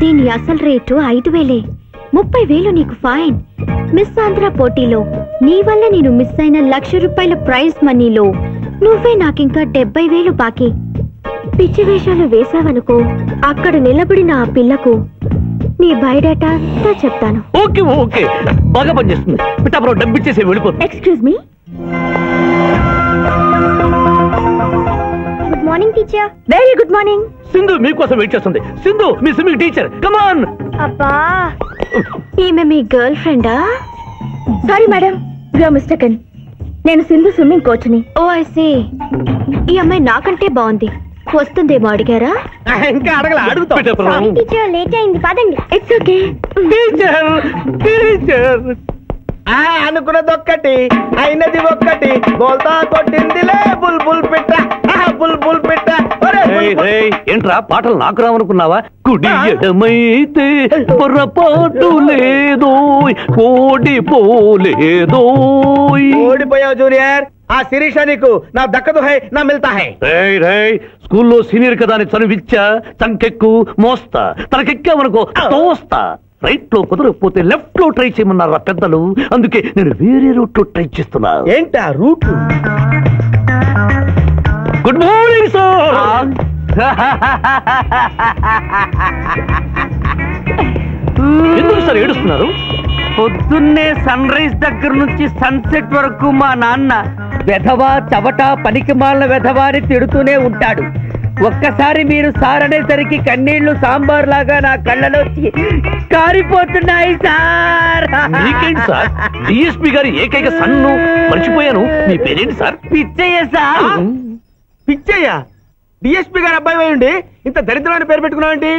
దీని అసలు రేటు 5,000. 30,000 నీకు ఫైన్. మిస్ ఆంధ్ర పోటీలో నీ వల్ల నేను మిస్ అయిన ₹1,00,000 ప్రైజ్ మనీలో నువ్వే నాకింకా 70,000 బాకీ. పిచ్చి వేషాలు వేసావనుకో, అక్కడ నిలబడిన ఆ పిల్లకు నీ బయోడేటా అంతా చెప్తాను. ఓకే ఓకే, బాగా పనిచేస్తుంది. పిఠాపురం డబ్బిచ్చేసి వెళ్ళిపోతుంది. Excuse me. Good morning teacher. Very good morning. Sindhu మీకోసం వెయిట్ చేస్తుంది. సింధు మీ స్విమ్మింగ్ టీచర్, కమ్ ఆన్. అబ్బా, ఈమె మీ గర్ల్ ఫ్రెండా? Sorry madam, you are mistaken. నేను సింధు స్విమ్మింగ్ కోచ్ని. Oh I see. ఈ అమ్మాయి నాకంటే బాగుంది. వస్తుందేమో అడిగారా? ఇంకా అడగల, అడుగుతా. టీచర్ లేట్ అయింది, పదండి. It's okay. టీచర్ అనుకున్నది ఒక్కటి, అయినది ఒక్కటి. బోల్తా కొట్టిందిలే బుల్బుల్ పిట్ట, బుల్బుల్ పిట్ట. ఏంట్రా పాటలు నాకు రావనుకున్నావా? కుడి ఎడమైతే పొరపాటు లేదో, ఓడిపోలేదో. ఓడిపోయావు జూనియర్. ఆ శిరీష నీకు నా దక్కదు హై, నా మిల్తా హై. స్కూల్లో సీనియర్ కదా అని చనువిచ్చా, చంకెక్కు మోస్తా, తనకెక్కామనుకో తోస్తా. రైట్ లో కుదరకపోతే లెఫ్ట్ లో ట్రై చేయమన్నారు పెద్దలు. అందుకే నేను వేరే రూట్ లో ట్రై చేస్తున్నా. ఏంటా రూట్? Good morning sir. ఎందుకు సార్ ఏడుస్తున్నారు? పొద్దున్నే సన్ రైజ్ దగ్గర నుంచి సన్సెట్ వరకు మా నాన్న వెధవా చవట పనికిమాలిన వెధవా అని తిడుతూనే ఉంటాడు. ఒక్కసారి మీరు సార్ అనేసరికి కన్నీళ్లు సాంబార్ లాగా నా కళ్ళలోకి కారిపోతున్నాయి సార్. మీకేంటి సార్? డిఎస్పీ గారి ఏకైక సన్ను మర్చిపోయాను. మీ పేరేంటి sir? Picchaiah sir. Picchaiah? DSP గారి అబ్బాయి ఉండి ఇంత దరిద్రమైన పేరు పెట్టుకున్నావండి?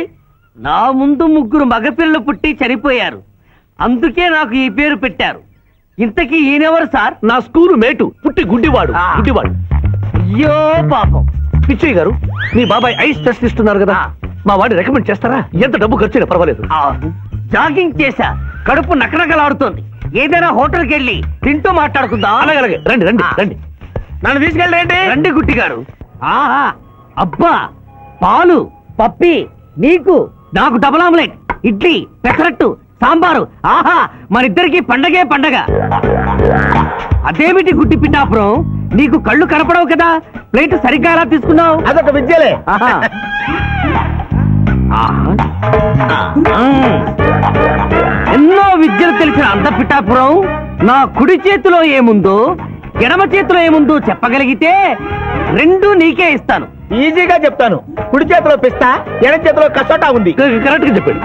నా ముందు 3 మగపిల్లలు పుట్టి చనిపోయారు, అందుకే నాకు ఈ పేరు పెట్టారు. ఇంతకీ ఈయనెవరు సార్? నా స్కూలు మేటు, పుట్టి గుడ్డివాడు. అయ్యో పాపం. పిచ్చయ్య గారు, మీ బాబాయ్ ఐస్ టెస్ట్ ఇస్తున్నారు కదా, మా వాడిని రికమెండ్ చేస్తారా? ఎంత డబ్బు ఖర్చైనా పర్వాలేదు. జాగింగ్ చేశా, కడుపు నకనకలాడుతోంది. ఏదైనా హోటల్కి వెళ్ళి తింటూ మాట్లాడుకుందాం. అలాగే రండి రండి రండి. నన్ను తీసుకెళ్ళండి. రండి గుట్టి గారు. ఆహా, అబ్బా, పాలు, పప్పి, నీకు నాకు డబుల్ ఆమ్లెట్, ఇడ్లీ, పెసరట్టు, సాంబారు. ఆహా, మనిద్దరికి పండగే పండగ. అదేమిటి గుడ్డి పిఠాపురం, నీకు కళ్ళు కనపడవు కదా, ప్లేట్ సరిగ్గా ఎలా తీసుకున్నావు? అదొక విద్యలే. ఎన్నో విద్యలు తెలిసిన అంత పిఠాపురం నా కుడి చేతిలో ఏముందో ఎడమ చేతిలో ఏముందో చెప్పగలిగితే 2 నీకే ఇస్తాను. ఈజీగా చెప్తాను. కుడి చేతిలో పిస్తా, ఎడ చేతిలో కసోటా ఉంది. కరెక్ట్ గా చెప్పండి.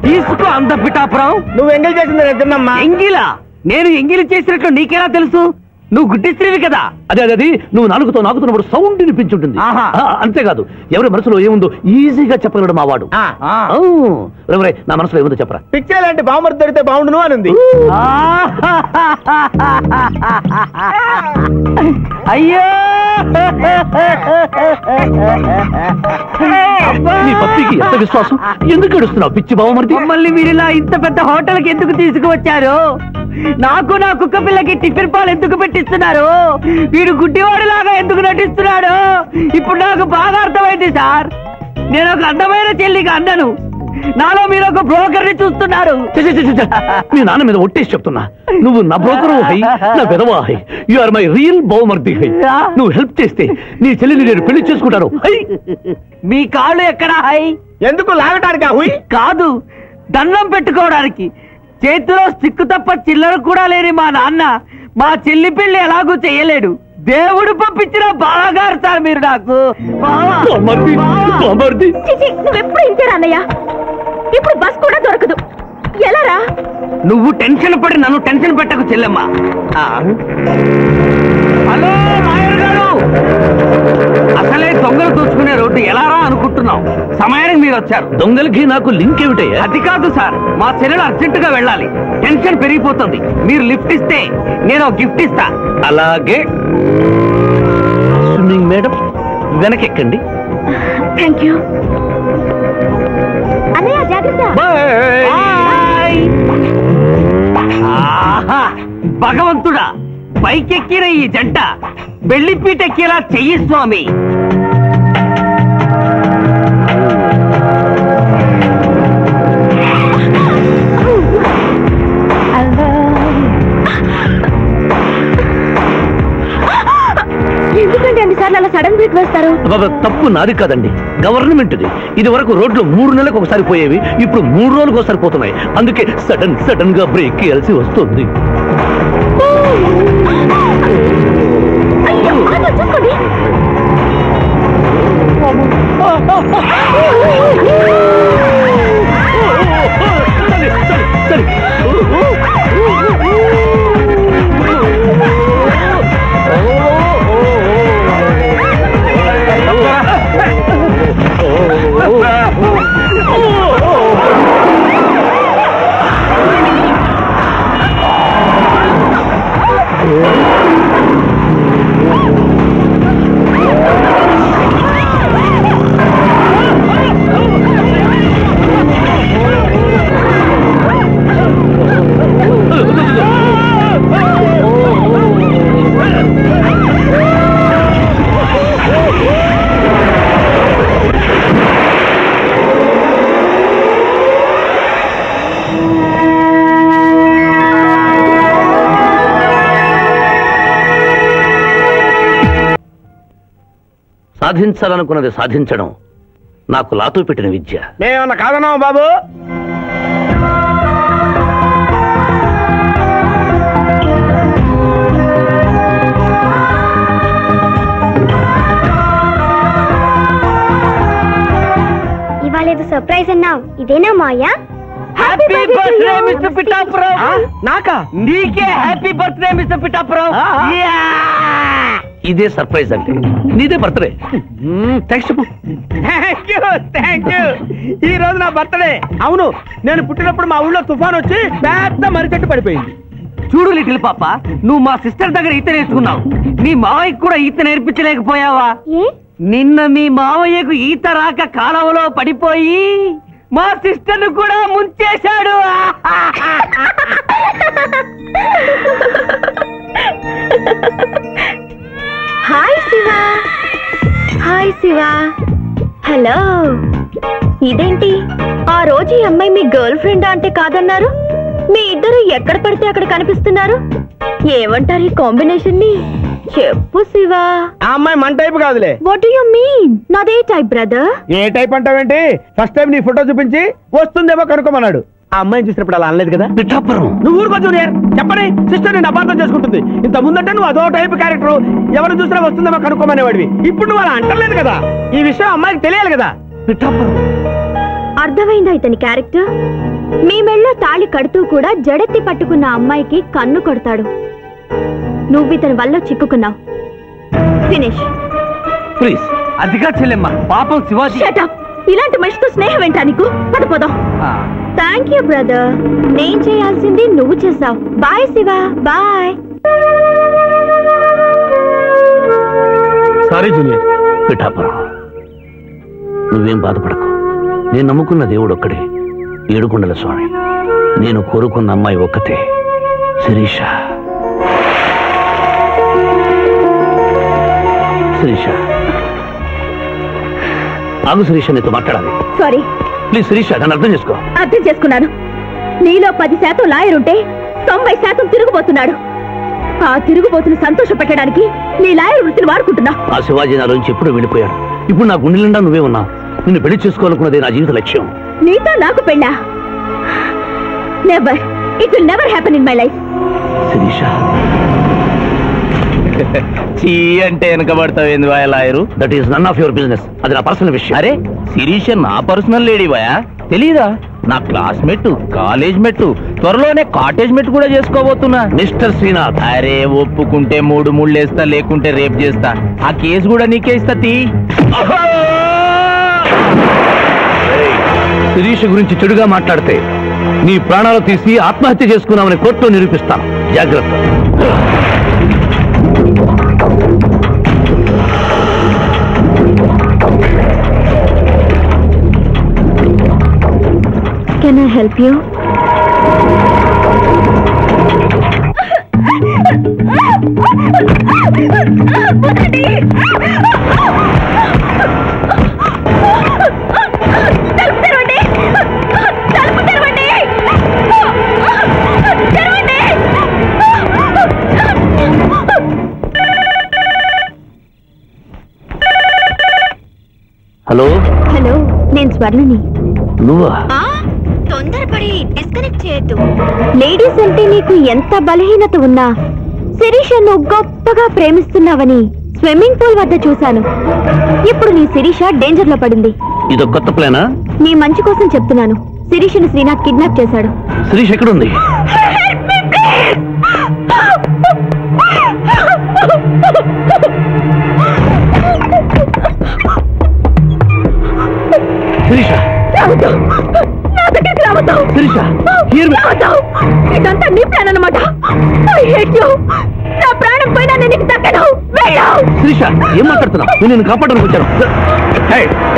తీసుకో అంత పిఠాపురం. నువ్వు ఎంగిల్ చేసింది నేను తిన్నమ్మా. ఎంగిలా? నేను ఎంగిలి చేసినట్లు నీకెలా తెలుసు? నువ్వు గుడ్డిస్త్రీవి కదా. అదే నువ్వు నాలుగుతో నాకుతున్నప్పుడు సౌండ్ వినిపించుంటుంది. అంతేకాదు, ఎవరి మనసులో ఏముందో ఈజీగా చెప్పగలడు మా వాడు. నా మనసులో ఏముందో చెప్పరా? పిక్చర్ లాంటి బాంబర్ దొరికితే బాగుండును అని ఉంది. అయ్యో, నీ పప్పికి ఎంత విశ్వాసం? ఎందుకు ఏడుస్తున్నావు పిచ్చి బావమరిది? మమ్మల్ని మీరిలా ఇంత పెద్ద హోటల్కి ఎందుకు తీసుకువచ్చారు? నాకు నా కుక్క పిల్లకి టిఫిన్ పాలు ఎందుకు పెట్టిస్తున్నారు? వీడు గుడ్డివాడిలాగా ఎందుకు నటిస్తున్నాడు? ఇప్పుడు నాకు బాగా అర్థమైంది సార్. నేను ఒక అందమైన చెల్లిగా అన్నను, నాలో మీరు ఒక బ్రోకర్ ని చూస్తున్నారు. మీ నాన్న మీద ఒట్టేసి చెప్తున్నా, నువ్వు నా బ్రోకరు హై, నా విధవా హై. యు ఆర్ మై రియల్ బహుమర్ది హై. నువ్వు హెల్ప్ చేస్తే నీ చెల్లిని నేను పెళ్లి చేసుకుంటాను. మీ కాళ్ళు ఎక్కడా హై? ఎందుకు లాగటానికి? హుయ్ కాదు, దండం పెట్టుకోవడానికి. చేతిలో స్టిక్కు తప్ప చిల్లర కూడా లేని మా నాన్న మా చెల్లి పెళ్లి ఎలాగూ చెయ్యలేడు. దేవుడు పంపించిన బాగారు సార్ మీరు నాకు. నువ్వెప్పుడు ఇంతేరా అన్నయ్య? ఇప్పుడు బస్ కూడా దొరకదు, ఎలారా? నువ్వు టెన్షన్ పడి నన్ను టెన్షన్ పెట్టకు చెల్లెమ్మా. హలో లాయర్ గారు, అసలే దొంగలు దోచుకునే రోడ్డు ఎలారా అనుకుంటున్నావు? సమయానికి మీరు వచ్చారు. దొంగలకి నాకు లింక్ ఏమిటయ్యా? అది కాదు సార్, మా చెల్లెలు అర్జెంట్ గా వెళ్ళాలి. టెన్షన్ పెరిగిపోతుంది. మీరు లిఫ్ట్ ఇస్తే నేను గిఫ్ట్ ఇస్తా. అలాగే. స్విమ్మింగ్ మేడం వెనకెక్కండి. థ్యాంక్ యూ అన్నయ్య, జాగ్రత్త. ఆహా, భగవంతుడా, పైకెక్కిన ఈ జంట బెల్లిపీటెక్కేలా చెయ్యి స్వామి. ఎందుకంటే అన్నిసార్లు అలా సడన్ బ్రేక్ వేస్తారు? తప్పు నాది కాదండి, గవర్నమెంట్ది. ఇది వరకు రోడ్లు 3 నెలలకు ఒకసారి పోయేవి, ఇప్పుడు 3 రోజులకు ఒకసారి పోతున్నాయి. అందుకే సడన్ గా బ్రేక్ వేయాల్సి వస్తుంది. సాధించాలనుకున్నది సాధించడం నాకు లాతో పెట్టిన విద్య. మేమన్నా కాదన్నావు బాబు. ఇవాళ ఏదో సర్ప్రైజ్ అన్నావు, ఇదేనా Maya? Happy birthday mister Pithapuram. నాకా? నీకే హ్యాపీ బర్త్డే మిస్టర్ పిఠాపురం. ఇదే సర్ప్రైజ్ అంటే నీదే బర్త్డే. థ్యాంక్స్ చెప్పు. Thank you. ఈ రోజు నా బర్త్డే. అవును, నేను పుట్టినప్పుడు మా ఊళ్ళో తుఫాన్ వచ్చి పెద్ద మర్రి చెట్టు పడిపోయింది. చూడు లిటిల్ పాప, నువ్వు మా సిస్టర్ దగ్గర ఈత నేర్చుకున్నావు. నీ మావయ్యకు కూడా ఈత నేర్పించలేకపోయావా? నిన్న మీ మావయ్యకు ఈత రాక కాలువలో పడిపోయి మా సిస్టర్ ను కూడా ముంచేశాడు. Hi Shiva. Hi Shiva. Hello. ఇదేంటి, ఆ రోజు ఈ అమ్మాయి మీ గర్ల్ ఫ్రెండ్ అంటే కాదన్నారు? మీ ఇద్దరు ఎక్కడ పడితే అక్కడ కనిపిస్తున్నారు. ఏమంటారు ఈ కాంబినేషన్ ని? చెప్పు శివ. ఆ అమ్మాయి మన టైప్ కాదులే. What do you mean? నాదే టైప్ బ్రదర్. ఏ టైప్ అంటావేంటి? ఫస్ట్ టైం నీ ఫోటో చూపించి వస్తుందేమో కనుక్కోమన్నాడు. ఆ అమ్మాయిని చూసినప్పుడు అలా అనలేదు కదా. నువ్వు ఊరుకో జూనియర్. చెప్పని సిస్టర్ నేను అపార్థం చేసుకుంటుంది. ఇంత ముందంటే నువ్వు అదో టైప్ క్యారెక్టర్, ఎవరు చూసినా వస్తుందేమో కనుక్కోమనేవాడివి. ఇప్పుడు నువ్వు అలా అంటలేదు కదా. ఈ విషయం అమ్మాయికి తెలియాలి కదా. అర్థమైందా ఇతని క్యారెక్టర్? మీ మెళ్ళో తాళి కడుతూ కూడా జడెత్తి పట్టుకున్న అమ్మాయికి కన్ను కొడతాడు. నువ్వు ఇతని వల్ల చిక్కుకున్నావు. Finish please. అదిగా చెల్లెమ్మ, పాపం శివాజీ. Shut up. ఇలాంటి మనిషితో స్నేహం ఏంటా నీకు? పడిపోదాం. Thank you brother. నేను చేయాల్సింది నువ్వు చేసావు. Bye Shiva. Bye. Sorry junior. Pithapuram, నువ్వేం బాధపడకు. నేను నమ్ముకున్న దేవుడు ఒక్కడే, ఏడుకొండల స్వామి. నేను కోరుకున్న అమ్మాయి ఒక్కతే, శిరీష. శిరీష ఆగు. శిరీష నీతో మాట్లాడాలి. సారీ. ప్లీజ్ శిరీష, నన్ను అర్థం చేసుకో. అర్థం చేసుకున్నాను. నీలో 10% లాయర్ ఉంటే 90% తిరుగుబోతున్నాడు. ఆ తిరుగుబోతుని సంతోష పెట్టడానికి నీ లాయర్ వృత్తిని వాడుకుంటున్నా. ఆ శివాజీ నాలోంచి ఎప్పుడు వెళ్ళిపోయాడు. ఇప్పుడు నా గుండె నిండా నువ్వే ఉన్నావు. నిన్ను పెళ్లి చేసుకోవాలనుకున్నదే నా జీవిత లక్ష్యం. నీతో నాకు పెళ్ళా? Never. It will never happen in my life. Sirisha చీ అంటే వెనకబడతావేంది బాయ్ lawyer? That is none of your business. అది నా పర్సనల్ విషయం. అరే శిరీష నా పర్సనల్ లేడీ బాయా, తెలీదా? నా క్లాస్మేట్, కాలేజ్ మెట్, త్వరలోనే కాటేజ్ మెట్ కూడా చేసుకోబోతున్నా. మిస్టర్ శ్రీనాథ్, అరే ఒప్పుకుంటే 3 ముళ్ళేస్తా, లేకుంటే రేప్ చేస్తా. ఆ కేసు కూడా నీకే ఇస్తా. శిరీష్ గురించి చెడుగా మాట్లాడితే నీ ప్రాణాలు తీసి ఆత్మహత్య చేసుకున్నామని కోర్టులో నిరూపిస్తాను. జాగ్రత్త. Can I help you? Hello hello, నేను స్వర్ణని. నువ్వా? తొందరపడి డిస్కనెక్ట్ చేయొద్దు. లేడీస్ అంటే నీకు ఎంత బలహీనత ఉన్నా శిరీష నువ్వు గొప్పగా ప్రేమిస్తున్నావని స్విమ్మింగ్ పూల్ వద్ద చూశాను. ఇప్పుడు నీ శిరీష డేంజర్ లో పడింది. ఇదో కొత్త ప్లానా? నీ మంచి కోసం చెప్తున్నాను. శిరీషను శ్రీనాథ్ కిడ్నాప్ చేశాడు. శిరీష్ ఎక్కడుంది? శిరీష, శిరీష, ఇదంతా నీ ప్లాన్ అన్నమాట. I hate you. నా ప్రాణం పోయినా నేను నీకు దక్కను. వెళ్ళు. శిరీష, ఏం మాట్లాడుతున్నావు? నేను నిన్ను కాపాడడానికి వచ్చాను.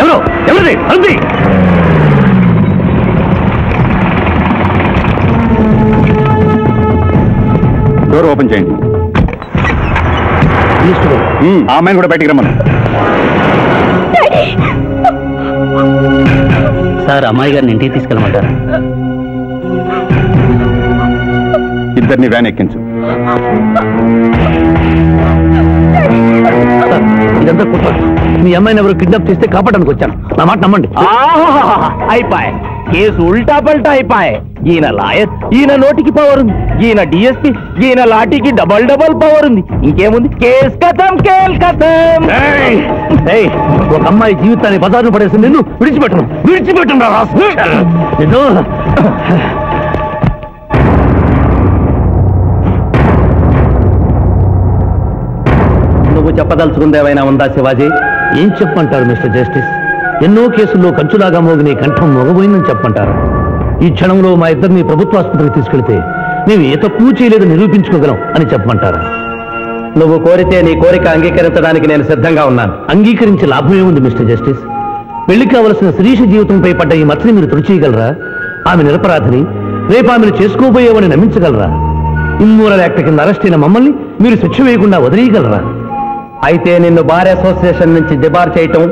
ఎవరు? ఎవరిది? అంది. డోర్ ఓపెన్ చేయండి. ఆ అమ్మాయిని కూడా బయటికి రమ్మను. సార్, అమ్మాయి గారిని ఇంటికి తీసుకెళ్ళమంటారా? ఇద్దరిని వ్యాన్ ఎక్కించు. ఇదంతా కుట్ర. మీ అమ్మాయిని ఎవరు కిడ్నాప్ చేస్తే కాపాడడానికి వచ్చాను. నా మాట నమ్మండి. అయిపోయి కేసు ఉల్టా పల్టా అయిపోయి. ఈయన లాయర్, ఈయన నోటికి పవర్ ఉంది. ఈయన డిఎస్పీ, ఈయన లాఠీకి డబల్ పవర్ ఉంది. ఇంకేముంది? కేసు కథం, కేల్ కథం. ఒక అమ్మాయి జీవితాన్ని బజార్ను పడేసి నిన్ను విడిచిపెట్టను. నువ్వు చెప్పదలుచుకుందేమైనా ఉందా శివాజీ? ఏం చెప్పంటారు మిస్టర్ జస్టిస్? ఎన్నో కేసుల్లో కంచులాగా మోగిన కంఠం మొగబోయిందని చెప్పంటారు. ఈ క్షణంలో మా ఇద్దరిని ప్రభుత్వ ఆసుపత్రికి తీసుకెళ్తే మేము ఏ తప్పు చేయలేదని నిరూపించుకోగలం అని చెప్పమంటారా? నువ్వు కోరితే నీ కోరిక అంగీకరించడానికి నేను సిద్ధంగా ఉన్నాను. అంగీకరించే లాభమే ఉంది మిస్టర్ జస్టిస్. పెళ్లి కావలసిన శిరీష జీవితంపై పడ్డ ఈ మచ్చని మీరు తుడిచేయగలరా? ఆమె నిరపరాధిని, రేపు ఆమెను చేసుకోబోయేవని నమ్మించగలరా? ఇమ్మోరల్ యాక్ట్ కింద అరెస్ట్ అయిన మమ్మల్ని మీరు శిక్ష వేయకుండా వదిలేయగలరా? అయితే నిన్ను బార్ అసోసియేషన్ నుంచి డిబార్ చేయటం,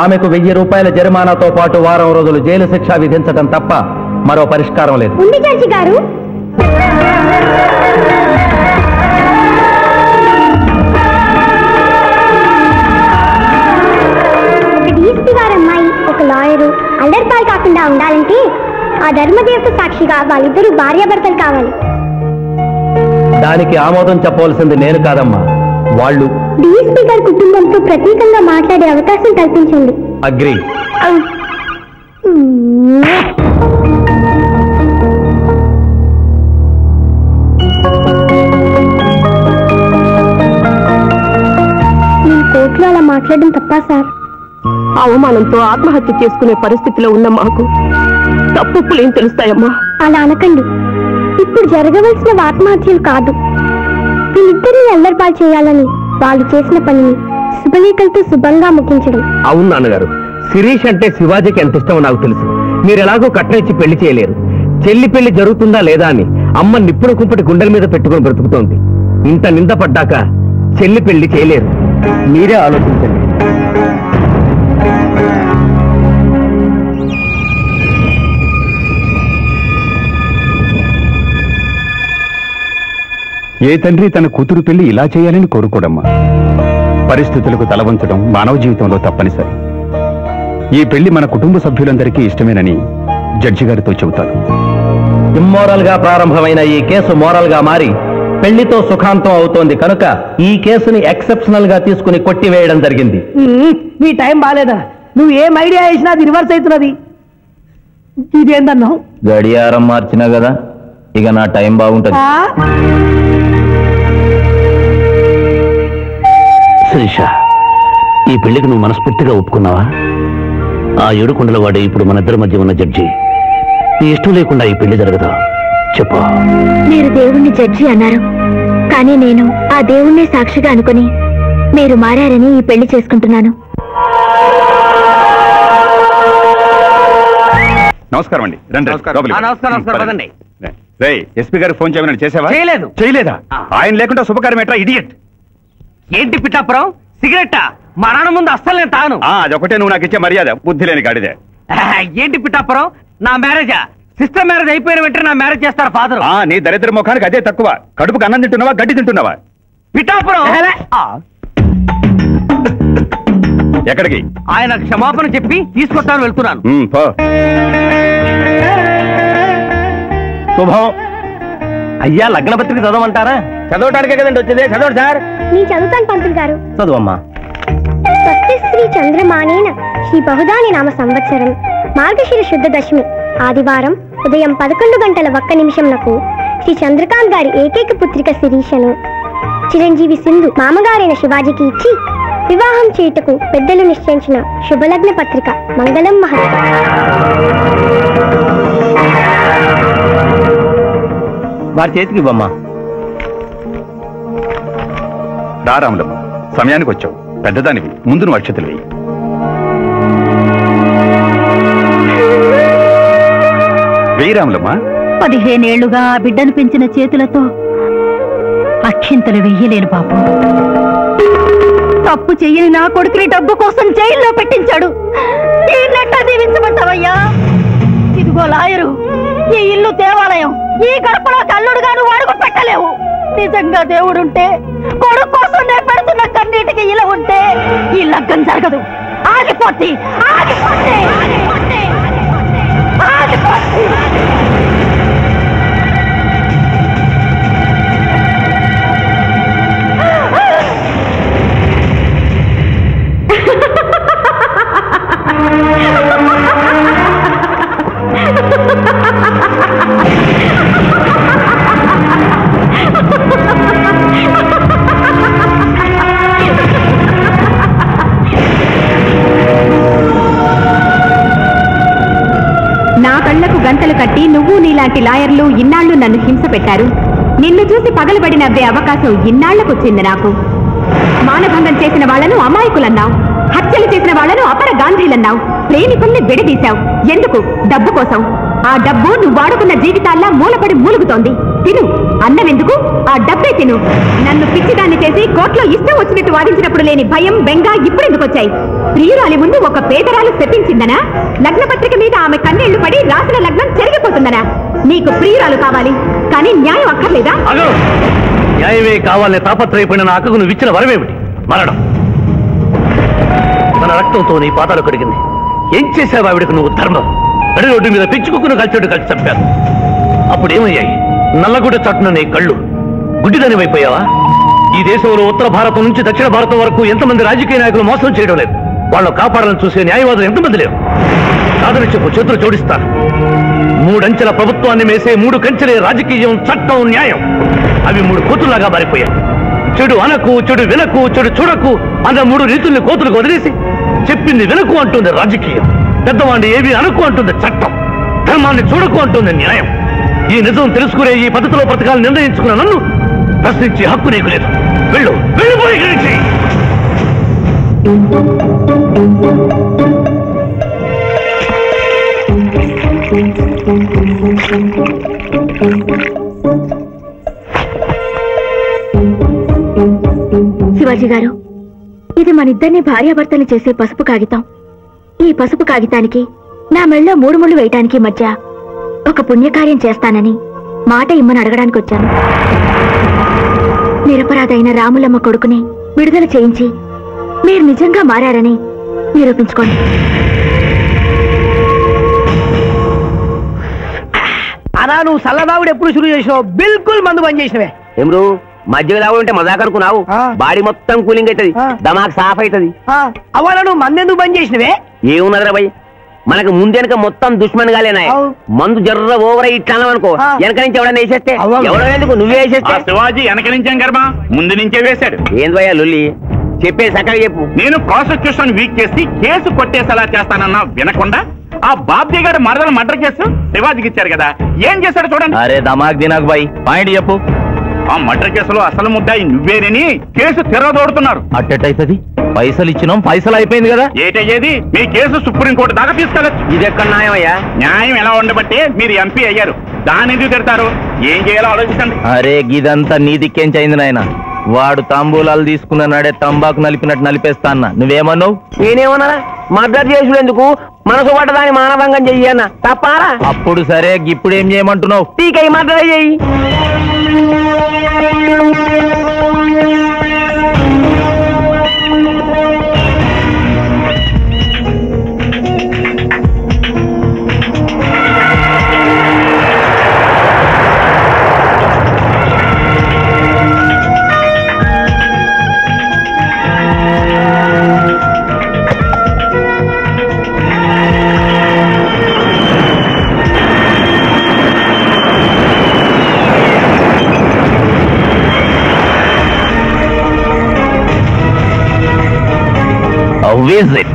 ఆమెకు 1000 రూపాయల జరిమానాతో పాటు వారం రోజులు జైలు శిక్ష విధించడం తప్ప మరో పరిష్కారం లేదు. ఉంది జడ్జి గారు. ఒక డీఎస్పీ గారు అమ్మాయి, ఒక లాయరు అల్లరిపాలు కాకుండా ఉండాలంటే ఆ ధర్మదేవత సాక్షిగా వాళ్ళిద్దరూ భార్యాభర్తలు కావాలి. దానికి ఆమోదం చెప్పవలసింది నేను కాదమ్మా, వాళ్ళు. డీఎస్పీ గారి కుటుంబంతో ప్రత్యేకంగా మాట్లాడే అవకాశం కల్పించండి. అగ్రీ. నేను కోర్టులో అలా మాట్లాడడం తప్పా సార్? అవమానంతో ఆత్మహత్య చేసుకునే పరిస్థితిలో ఉన్న మాకు తప్పులేం తెలుస్తాయమ్మా? అలా అనకండి. ఇప్పుడు జరగవలసిన ఆత్మహత్యలు కాదు, వీళ్ళిద్దరిని అల్లరిపాలు చేయాలని వాళ్ళు చేసిన పనిని శుభలేఖలతో శుభంగా ముగించడం. అవును నాన్నగారు, శిరీష్ అంటే శివాజీకి ఎంత ఇష్టమో నాకు తెలుసు. మీరు ఎలాగో కట్టించి పెళ్లి చేయలేరు. చెల్లి పెళ్లి జరుగుతుందా లేదా అని అమ్మ నిప్పుడు కుంపటి గుండెల మీద పెట్టుకుని బ్రతుకుతోంది. ఇంత నింద పడ్డాక చెల్లి పెళ్లి చేయలేరు. మీరే ఆలోచించండి. ఏ తండ్రి తన కూతురు పెళ్లి ఇలా చేయాలని కోరుకోడమ్మా. పరిస్థితులకు తలవంచడం మానవ జీవితంలో తప్పనిసరి. ఈ పెళ్లి మన కుటుంబ సభ్యులందరికీ ఇష్టమేనని జడ్జి గారితో చెబుతాను. ఇమ్మోరల్ గా ప్రారంభమైన ఈ కేసు మోరల్ గా మారి పెళ్లితో సుఖాంతం అవుతోంది కనుక ఈ కేసుని ఎక్సెప్షనల్ గా తీసుకుని కొట్టివేయడం జరిగింది. నీ టైం బాలేదా? నువ్వు ఏం ఐడియా వేసినా అది రివర్స్ అవుతున్నది. ఇదేందన్నావు? గడియారం మార్చినా కదా, ఇక నా టైం బాగుంటది. శిరీష, ఈ పెళ్లికి నువ్వు మనస్ఫూర్తిగా ఒప్పుకున్నావా? ఆ ఏడుకొండల వాడే ఇప్పుడు మన ఇద్దరి మధ్య ఉన్న జడ్జి. నీ ఇష్టం లేకుండా ఈ పెళ్లి జరగదా? చెప్పు. మీరు దేవుణ్ణి జడ్జి అన్నారు, కానీ నేను ఆ దేవుణ్ణే సాక్షిగా అనుకుని మీరు మారారని ఈ పెళ్లి చేసుకుంటున్నాను. నమస్కారం అండి. నమస్కారం. ఎస్పీ గారికి ఫోన్ చేయమని చేసావా? చేయలేదా? ఆయన లేకుండా శుభకార్యం ఎట్లా? ఇడియట్. ఏంటి పిఠాపురం, సిగరెట్టా? మా నాన్న ముందు అస్సలు నేను తాను. అదొకటే నువ్వు నాకు ఇచ్చే మర్యాద, బుద్ధి లేని గాడిదే. ఏంటి పిఠాపురం, నా మ్యారేజా? సిస్టర్ మ్యారేజ్ అయిపోయిన వెంటనే నా మ్యారేజ్ చేస్తారు ఫాదర్. నీ దరిద్ర ముఖానికి అదే తక్కువ. కడుపుకు అన్నం తింటున్నావా, గడ్డి తింటున్నావా? పిఠాపురం ఎక్కడికి? ఆయన క్షమాపణ చెప్పి తీసుకొస్తాను, వెళ్తున్నాను. శుభం. అయ్యా, లగ్న పత్రిక చదవమంటారా? చదవటానికే కదండి వచ్చింది. చదవండి సార్. నేను చదువుతాను పంతులు గారు. చదువమ్మా. స్వస్తి శ్రీ చంద్రమానేన శ్రీ బహుదాని నామ సంవత్సరం మార్గశిర శుద్ధ దశమి ఆదివారం ఉదయం 11:01 శ్రీ చంద్రకాంత్ గారి ఏకైక పుత్రిక శిరీషను చిరంజీవి సింధు మామగారైన శివాజీకి ఇచ్చి వివాహం చేయుటకు పెద్దలు నిశ్చయించిన శుభలగ్న పత్రిక. మంగళం మహత్. వారి చేతికి ఇవ్వమ్మా. రారాములమ్మ, సమయానికి వచ్చావు. పెద్దదానివి, ముందు నువ్వు అక్షతలు వేయి. వేయి రాములమ్మ. 15 ఏళ్లుగా ఆ బిడ్డను పెంచిన చేతులతో అక్షింతలు వెయ్యలేను పాపం. తప్పు చెయ్యని నా కొడుకుని డబ్బు కోసం జైల్లో పెట్టించాడు. దీవించమంటావయ్యా? ఇదిగో లాయరు, ఈ ఇల్లు దేవాలయం, ఈ గడపలో కల్లుడుగా నువ్వు అడుగు పెట్టలేవు. నిజంగా దేవుడుంటే, కొడుకు కోసం నేను పెడుతున్న కన్నీటికి ఇలా ఉంటే ఈ లగ్గం జరగదు. ఆగిపోద్ది, ఆగిపోద్ది, ఆగిపోద్ది, ఆగిపోద్ది. నా కళ్లకు గంతలు కట్టి నువ్వు నీలాంటి లాయర్లు ఇన్నాళ్లు నన్ను హింస పెట్టారు. నిన్ను చూసి పగలబడి నవ్వే అవకాశం ఇన్నాళ్లకొచ్చింది నాకు. మానభంగం చేసిన వాళ్లను అమాయకులన్నావు, హత్యలు చేసిన వాళ్లను అపర గాంధీలన్నావు, ప్రేమికుల్ని విడదీశావు. ఎందుకు? డబ్బు కోసం. ఆ డబ్బు నువ్వు వాడుకున్న జీవితాల్లా మూలపడి మూలుగుతోంది. తిను, అన్నమెందుకు? ఆ డబ్బే తిను. నన్ను పిచ్చిదాన్ని చేసి కోర్టులో ఇష్టం వచ్చినట్టు వాదించినప్పుడు లేని భయం, బెంగ ఇప్పుడెందుకు వచ్చాయి? ప్రియురాలి ముందు ఒక పేదరాలు శపించిందనా? లగ్న పత్రిక మీద ఆమె కన్నీళ్లు పడి రాసిన లగ్నం చెరిగిపోతుందనా? నీకు ప్రియురాలు కావాలి, కానీ న్యాయం అక్కర్లేదా? న్యాయమే కావాలని తాపత్రయపడిన నా అక్కకు నువ్వు ఇచ్చిన వరమేమిటి? మరణం. తన రక్తంతో నీ పాదాలు కడిగింది. ఏం చేసావు ఆవిడకు నువ్వు? ధర్మం. నడి రోడ్డు మీద పిచ్చుకుక్కును కలిసేట్టు కలిసి చంపారు. అప్పుడు ఏమయ్యాయి? నల్లగుడ్డ చాటున నీ కళ్ళు. గుడ్డిదని అయిపోయావా? ఈ దేశంలో ఉత్తర భారతం నుంచి దక్షిణ భారతం వరకు ఎంతమంది రాజకీయ నాయకులు మోసం చేయడం లేదు. వాళ్ళను కాపాడాలని చూసే న్యాయవాదులు ఎంతమంది లేరు? కాదని చెప్పు, చేతులు జోడిస్తాను. 3 అంచెల ప్రభుత్వాన్ని మేసే 3 కంచెలే రాజకీయం, చట్టం, న్యాయం. అవి 3 కోతుల్లాగా మారిపోయాయి. చెడు అనకు, చెడు వినకు, చెడు చూడకు అన్న 3 రీతుల్ని కోతులకు వదిలేసి చెప్పింది వినకు అంటుంది రాజకీయం. పెద్దవాడిని ఏవి అనకు అంటుంది చట్టం. ధర్మాన్ని చూడకు అంటుంది న్యాయం. ఈ నిజం తెలుసుకునే ఈ పద్ధతిలో బ్రతకాలను నిర్ణయించుకున్న నన్ను ప్రశ్నించే హక్కు నీకు లేదు. వెళ్ళు, వెళ్ళిపోయి గురించి. శివాజీ గారు, ఇది మనిద్దరిని భార్యాభర్తలు చేసే పసుపు కాగితం. ఈ పసుపు కాగితానికి నా మెళ్ళో 3 ముళ్ళు వేయటానికి మధ్య ఒక పుణ్యకార్యం చేస్తానని మాట ఇమ్మని అడగడానికి వచ్చాను. నిరపరాధైన రాములమ్మ కొడుకుని విడుదల చేయించి మీరు నిజంగా మారారని నిరూపించుకోండి. అలా నువ్వు సల్లదావుడు ఎప్పుడు షురు చేసినావు? బిల్కుల్ మందు బంద్ చేసినవే. ఏమరు మధ్య తాగుడు అంటే మజాక్ అనుకున్నావు? బాడీ మొత్తం కూలింగ్ అవుతుంది, దమాక్ సాఫ్ అవుతుంది. అవ్వాల నువ్వు మందెందుకు బంద్ చేసినవే? ఏమున్నదిరా భయ్, మనకు ముందెనక మొత్తం దుష్మన్ గాలేనా మందు జర్ర ఓవర్ ఇట్లాను అనుకో వెనక నుంచి ఎవడన్నా వేసేస్తే ఎవడో ఎందుకు నువ్వే వేసేస్తే శివాజీ వెనక నుంచే కర్మ ముందు నుంచే వేశాడు. ఏంద్వయ్యా లొల్లి చెప్పే సక్కగా చెప్పు. నేను ప్రాసిక్యూషన్ వీక్ చేసి కేసు కొట్టేసేలా చేస్తానన్నా వినకుండా ఆ బాబ్జీ గారి మరదల మర్డర్ కేసు శివాజీకి ఇచ్చారు కదా, ఏం చేశాడు చూడండి. అరే దమాక్ దినాక్ బాయ్ పాయింట్ చెప్పు. ఆ మర్డర్ కేసులో అసలు ముద్దాయి నువ్వేనని కేసు తిరగదోడుతున్నారు. అట్టెట్టయితది? పైసలు ఇచ్చినాం, పైసలు అయిపోయింది కదా. ఏటయ్యేది? మీ కేసు సుప్రీంకోర్టు దాకా తీసుకెళ్ళచ్చు. ఇది ఎక్కడ న్యాయం అయ్యా? న్యాయం ఎలా ఉండబట్టే మీరు ఎంపీ అయ్యారు, దాని ఎందుకు తిడతారు? ఏం చేయాలో ఆలోచించండి. అరే గిదంతా నీ దిక్కేంచైంది నాయన. వాడు తాంబూలాలు తీసుకున్న నాడే తంబాకు నలిపినట్టు నలిపేస్తా అన్న, నువ్వేమన్నావు? నేనేమన్నా మర్డర్ చేసుడు ఎందుకు, మనసు పడ్డదాన్ని మానభంగం చెయ్యన్న తప్పారా? అప్పుడు సరే, ఇప్పుడు ఏం చేయమంటున్నావు? టీకై మర్డర్ చెయ్యి. Visit.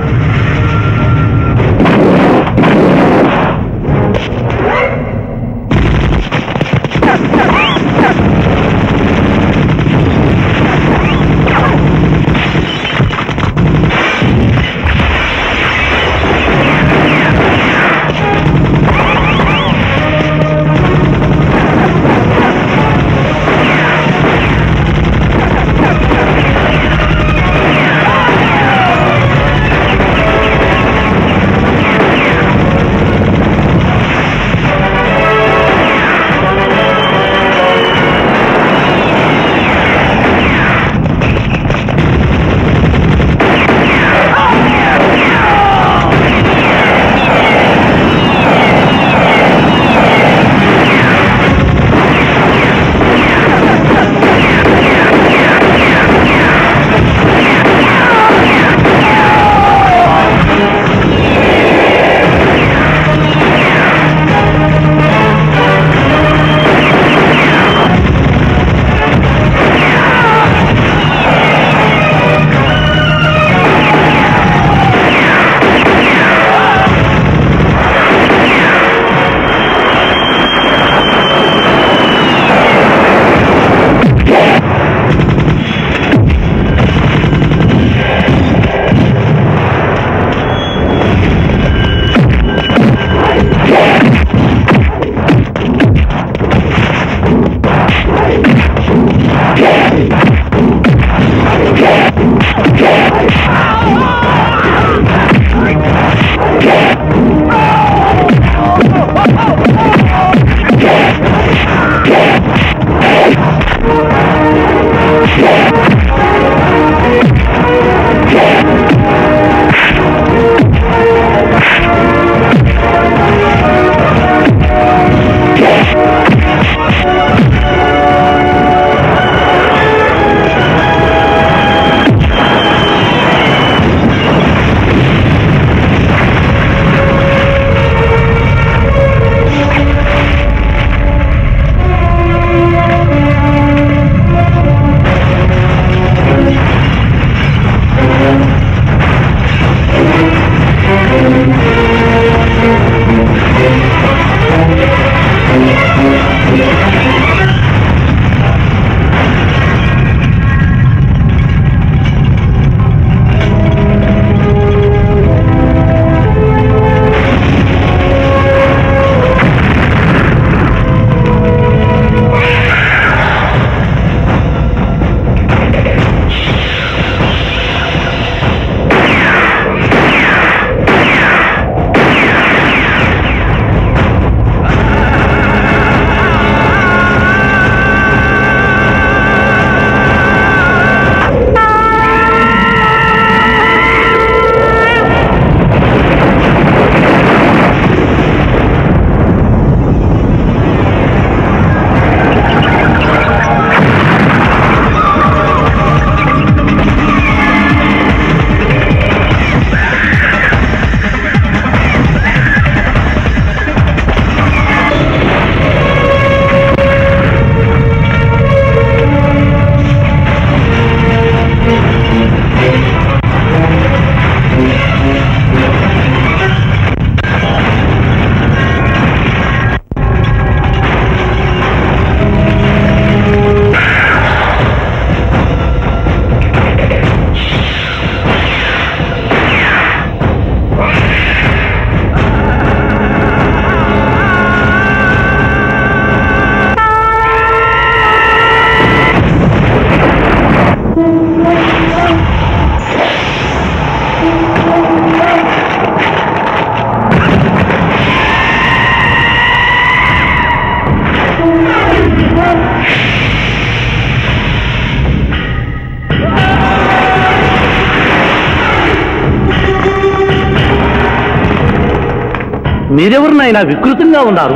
మీరెవరినైనా వికృతంగా ఉన్నారు.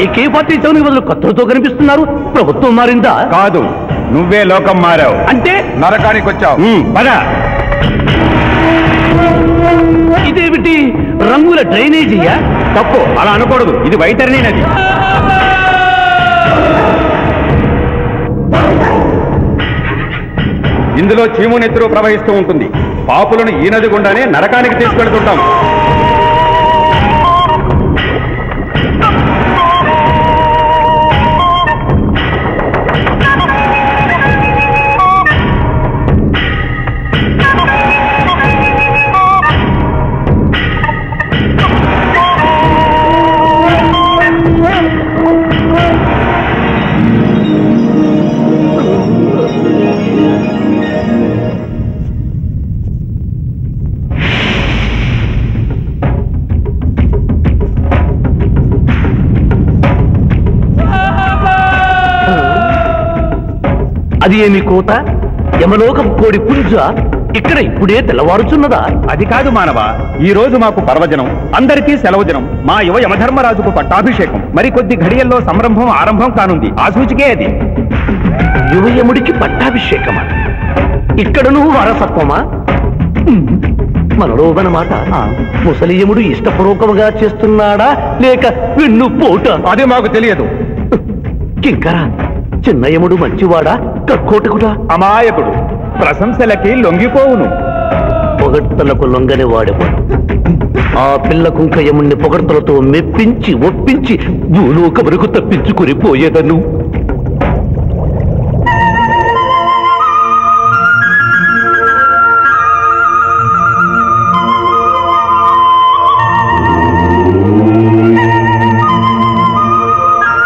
ఏకే పార్టీ చౌనికి బదులు కత్తులతో కనిపిస్తున్నారు. ప్రభుత్వం మారిందా? కాదు, నువ్వే లోకం మారావు. అంటే నరకానికి వచ్చావు. పద. ఇదేమిటి రంగుల డ్రైనేజీయా? తప్పు, అలా అనకూడదు. ఇది వైతరణి నది. ఇందులో చీము నెత్తురు ప్రవహిస్తూ ఉంటుంది. పాపులను ఈ నది గుండానే నరకానికి తీసుకెళ్తుంటాం. అది ఏమి కోత? యమలోకం కోడి పుంజ ఇక్కడ ఇప్పుడే తెల్లవారుచున్నదా? అది కాదు మానవ, ఈ రోజు మాకు పర్వదినం, అందరికీ సెలవు దినం. మా యువ యమధర్మరాజుకు పట్టాభిషేకం. మరికొద్ది ఘడియల్లో సంరంభం ఆరంభం కానుంది. ఆ సూచికే అది. యువయముడికి పట్టాభిషేకమా? ఇక్కడను వారసత్వమా? మనలో మాట ముసలియముడు ఇష్టపూర్వకముగా చేస్తున్నాడా లేక వెన్ను పోట? అది మాకు తెలియదు. కింకరా, చిన్నయముడు మంచివాడా కక్కోటకుడా? అమాయకుడు, ప్రశంసలకి లొంగిపోవును. పొగడ్తలకు లొంగని వాడేవాడు. ఆ పిల్ల కుంకయముణ్ణి పొగడ్తలతో మెప్పించి ఒప్పించి భూలోకమునకు తప్పించుకుని పోయేదను.